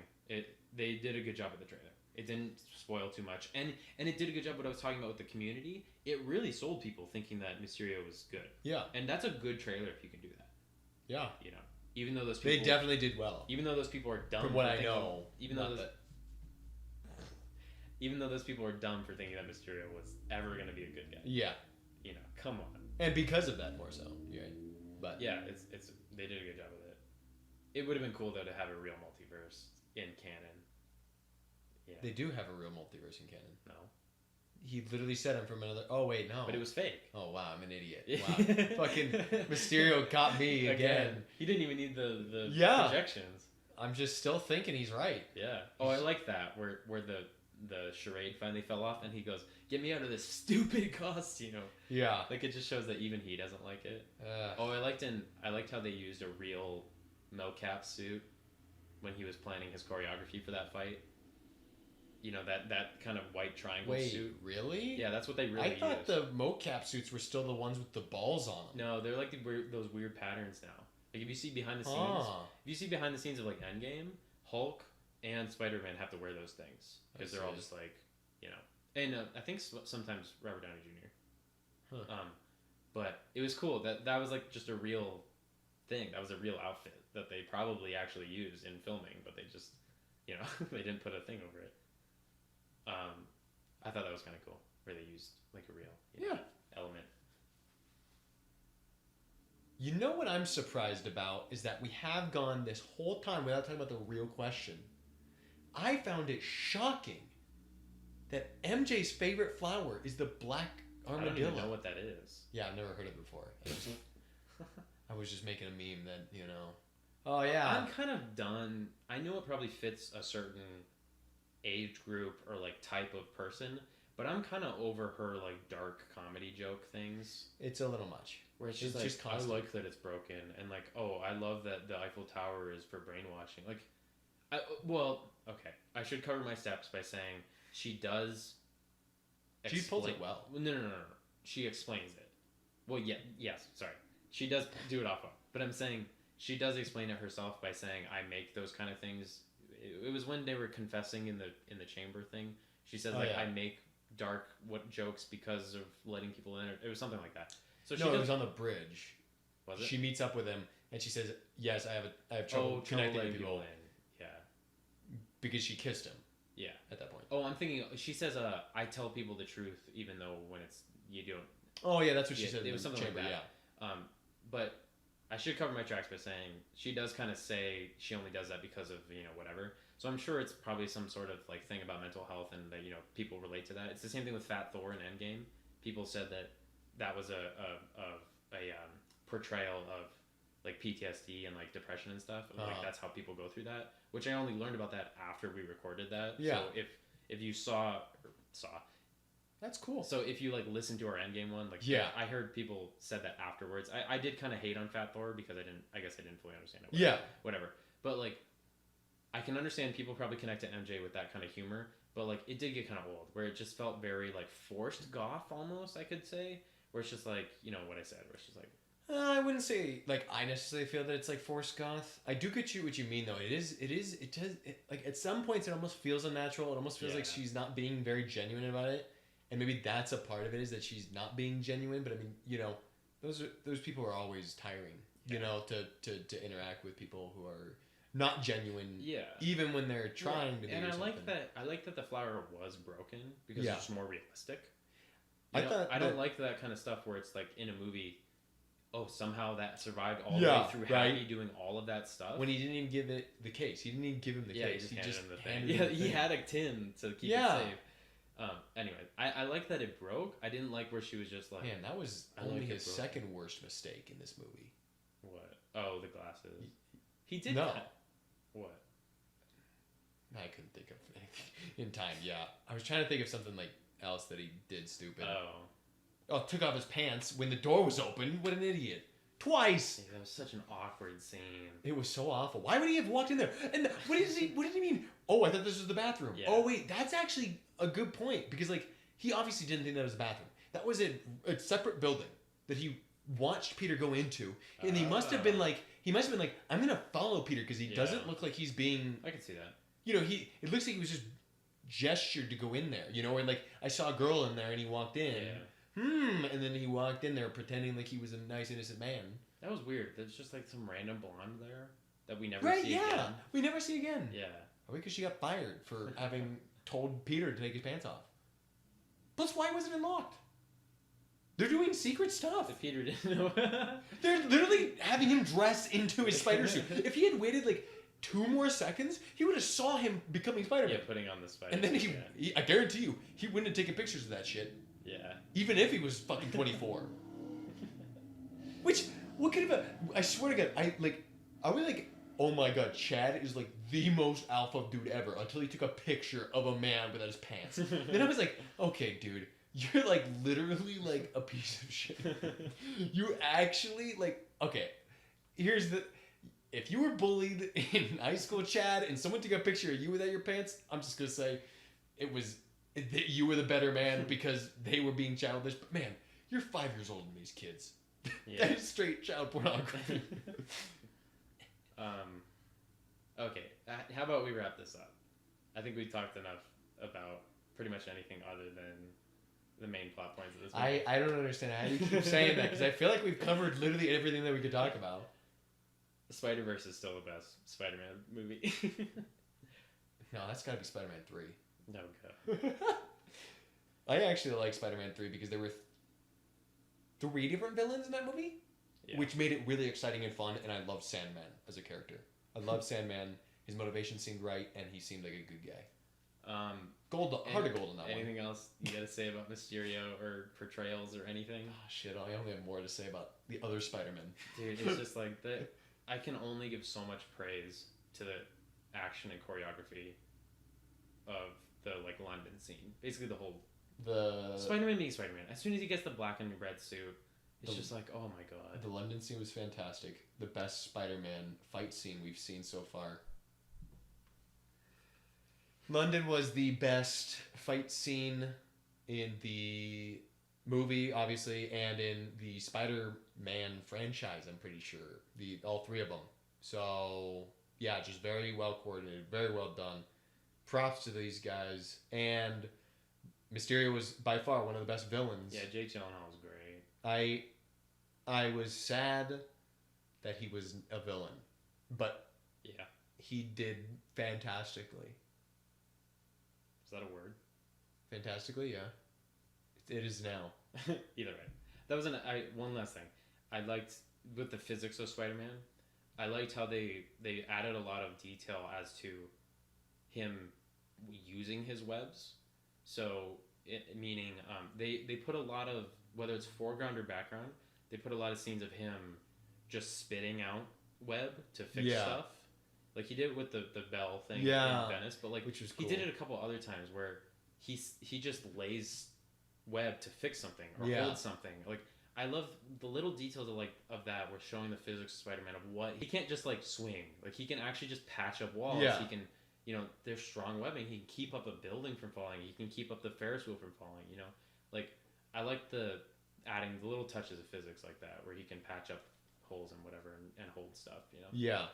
They did a good job with the trailer. It didn't spoil too much, and it did a good job. What I was talking about with the community, it really sold people thinking that Mysterio was good. Yeah. And that's a good trailer if you can do that. Yeah. You know, even though those people, they definitely did well. Even though those people are dumb. From what I know. Even though those people are dumb for thinking that Mysterio was ever going to be a good guy. Yeah. You know, come on. And because of that, more so. Yeah. But yeah, it's they did a good job with it. It would have been cool though to have a real multiverse in canon. Yeah. They do have a real multiverse in canon. No. He literally said I'm from another. Oh wait, no. But it was fake. Oh wow, I'm an idiot. Wow. Fucking Mysterio caught me again. He didn't even need the projections. I'm just still thinking he's right. Yeah. Oh, I like that where the charade finally fell off and he goes, "Get me out of this stupid costume." Yeah. Like it just shows that even he doesn't like it. Oh, I liked how they used a real mocap suit when he was planning his choreography for that fight. You know, that kind of white triangle suit. Really? Yeah, that's what they really used. I thought the mocap suits were still the ones with the balls on them. No, they're like those weird patterns now. Like if you see behind the scenes of like Endgame, Hulk and Spider-Man have to wear those things because they're all just like, you know. And I think sometimes Robert Downey Jr. Huh. But it was cool that was like just a real thing. That was a real outfit that they probably actually used in filming, but they just, you know, they didn't put a thing over it. I thought that was kind of cool, where they used like a real element. You know what I'm surprised about is that we have gone this whole time without talking about the real question. I found it shocking that MJ's favorite flower is the black armadillo. I don't even know what that is. Yeah, I've never heard it before. I was just making a meme that, you know. Oh, yeah. I'm kind of done. I know it probably fits a certain age group or like type of person, but I'm kind of over her like dark comedy joke things. It's a little much. Where it's just I like that it's broken and like, oh, I love that the Eiffel Tower is for brainwashing. Like, okay, I should cover my steps by saying she does. She pulls it well. No. She explains it. Well, yes. Sorry, she does do it off of. But I'm saying she does explain it herself by saying I make those kind of things. It was when they were confessing in the chamber thing. She says I make dark jokes because of letting people in. It was something like that. So it was on the bridge. Was it? She meets up with him and she says, "Yes, I have trouble connecting with people." Yeah. Because she kissed him. Yeah. At that point. Oh, I'm thinking. She says, "I tell people the truth, even though when it's you don't." Oh yeah, that's what she said. It was something chamber, like that. Yeah. But I should cover my tracks by saying she does kind of say she only does that because of whatever. So I'm sure it's probably some sort of like thing about mental health and that people relate to that. It's the same thing with Fat Thor in Endgame. People said that was a portrayal of like PTSD and like depression and stuff. And, like that's how people go through that. Which I only learned about that after we recorded that. Yeah. So if you saw. That's cool. So if you like listen to our Endgame one, like I heard people said that afterwards. I did kind of hate on Fat Thor because I guess I didn't fully understand it. Whatever. But like, I can understand people probably connect to MJ with that kind of humor, but like it did get kind of old, where it just felt very like forced goth almost. I could say, where it's just like what I said, where it's just like. I wouldn't say like I necessarily feel that it's like forced goth. I do get you what you mean though. It does like at some points it almost feels unnatural. It almost feels like she's not being very genuine about it. And maybe that's a part of it is that she's not being genuine, but I mean, those people are always tiring, to interact with people who are not genuine. Yeah. Even when they're trying to be. And I like that the flower was broken because it's just more realistic. I don't like that kind of stuff where it's like in a movie, somehow that survived all the way through Happy doing all of that stuff. When he didn't even give it the case. He didn't even give him the case. He just handed him the thing. He had a tin to keep it safe. Anyway, I like that it broke. I didn't like where she was just like... Man, that was only his second worst mistake in this movie. What? Oh, the glasses. He did no. What? I couldn't think of anything In time, yeah. I was trying to think of something like else that he did stupid. Oh, Took off his pants when the door was open. What an idiot! Twice. that was such an awkward scene. It was so awful. Why would he have walked in there? And what did he mean? Oh, I thought this was the bathroom. Yeah. Oh wait, that's actually a good point because like he obviously didn't think that was a bathroom. That was a separate building that he watched Peter go into, and he must have been like, I'm gonna follow Peter because he doesn't look like he's being. I can see that. You know, it looks like he was just gestured to go in there. You know, and like I saw a girl in there and he walked in. Yeah. And then he walked in there pretending like he was a nice innocent man. That was weird. There's just like some random blonde there that we never see yeah. again. We never see again. Yeah. Probably because she got fired for having told Peter to take his pants off. Plus, why wasn't it locked? They're doing secret stuff. If Peter didn't know. They're literally having him dress into his spider suit. If he had waited like 2 more seconds, he would have saw him becoming Spider-Man. Yeah, putting on the spider. And then he, I guarantee you, he wouldn't have taken pictures of that shit. Yeah. Even if he was fucking 24. Which, what could have, I swear to God, are we like, oh my God, Chad is like the most alpha dude ever until he took a picture of a man without his pants. Then I was like, okay, dude, you're like literally like a piece of shit. You actually like, okay, if you were bullied in high school, Chad, and someone took a picture of you without your pants, I'm just going to say you were the better man because they were being childish. But man, you're 5 years older than these kids. Yeah. That is straight child pornography. Okay, how about we wrap this up? I think we talked enough about pretty much anything other than the main plot points of this movie. I don't understand how you keep saying that because I feel like we've covered literally everything that we could talk about. Spider-Verse is still the best Spider-Man movie. No, that's got to be Spider-Man 3. No go. I actually like Spider-Man 3 because there were 3 different villains in that movie, which made it really exciting and fun, and I loved Sandman as a character. I loved Sandman. His motivation seemed right, and he seemed like a good guy. Heart of gold on that anything else you gotta say about Mysterio or portrayals or anything? Oh, shit, I only have more to say about the other Spider-Man. Dude, it's just like I can only give so much praise to the action and choreography of the like London scene. Basically, the Spider-Man being Spider-Man. As soon as he gets the black and red suit, it's just like, oh my God. The London scene was fantastic. The best Spider-Man fight scene we've seen so far. London was the best fight scene in the movie, obviously, and in the Spider-Man franchise, I'm pretty sure. All 3 of them. So, yeah, just very well coordinated, very well done. Props to these guys. And Mysterio was by far one of the best villains. Yeah, Jake Gyllenhaal was great. I was sad that he was a villain, but yeah, he did fantastically. Is that a word? Fantastically, yeah. It is now. Either way, that was one last thing. I liked with the physics of Spider-Man. I liked how they added a lot of detail as to him using his webs. So, meaning they put a lot of, whether it's foreground or background, they put a lot of scenes of him just spitting out web to fix stuff. Like he did with the bell thing in Venice, but like which was cool. He did it a couple other times where he just lays web to fix something or hold something. Like I love the little details of that. We're showing the physics of Spider-Man of what he can't just like swing. Like he can actually just patch up walls. Yeah. He can, there's strong webbing. He can keep up a building from falling. He can keep up the Ferris wheel from falling. Like I like adding the little touches of physics like that where he can patch up holes and whatever and hold stuff. Yeah.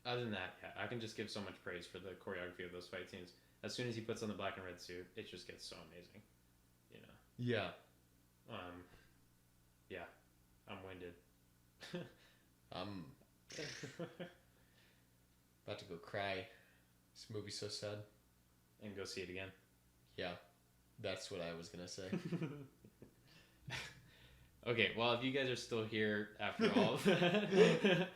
Other than that, yeah, I can just give so much praise for the choreography of those fight scenes. As soon as he puts on the black and red suit, it just gets so amazing. Yeah. Yeah. I'm winded. I'm about to go cry. This movie's so sad. And go see it again. Yeah. That's what I was gonna say. Okay, well, if you guys are still here after all of that...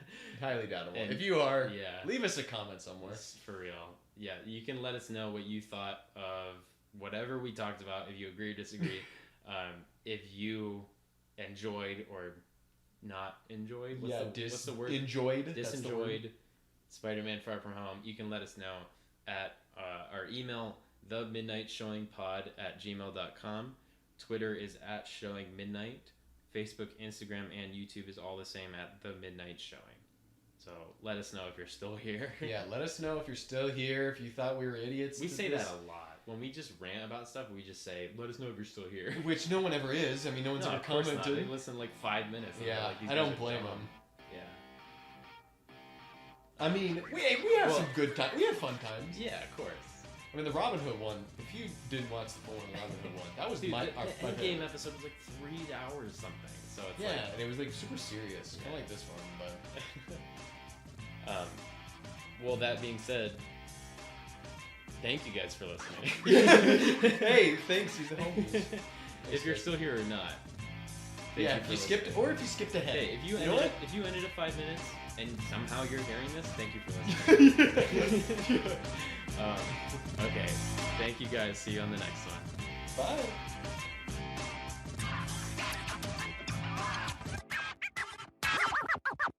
Highly doubtable. And if you are, yeah, leave us a comment somewhere. For real. Yeah, you can let us know what you thought of whatever we talked about, if you agree or disagree. If you enjoyed or not enjoyed. What's the word? Enjoyed. Disenjoyed Spider-Man Far From Home. You can let us know at our email, themidnightshowingpod@gmail.com. Twitter is @showingmidnight. Facebook, Instagram, and YouTube is all the same at The Midnight Showing. So let us know if you're still here. Yeah, let us know if you're still here, if you thought we were idiots. We say that a lot. When we just rant about stuff, we just say, let us know if you're still here. Which no one ever is. I mean, no one's ever of course not. commented. They listen like 5 minutes. And Yeah, like, these I guys don't are blame dumb. them. Yeah. I mean, we had some good times. We had fun times. Yeah, of course. I mean, the Robin Hood one, if you didn't watch the full one, the Robin Hood one, that was Dude, my the Endgame episode was like 3 hours something. So it's yeah, like... and it was like super serious. Kind of like this one, but... well, that being said, thank you guys for listening. Hey, thanks, you homies. If you're still here or not. Yeah, if you skipped, or if you skipped ahead. Hey, if you know what? if you ended at 5 minutes and somehow you're hearing this, thank you for listening. Okay, thank you guys. See you on the next one. Bye.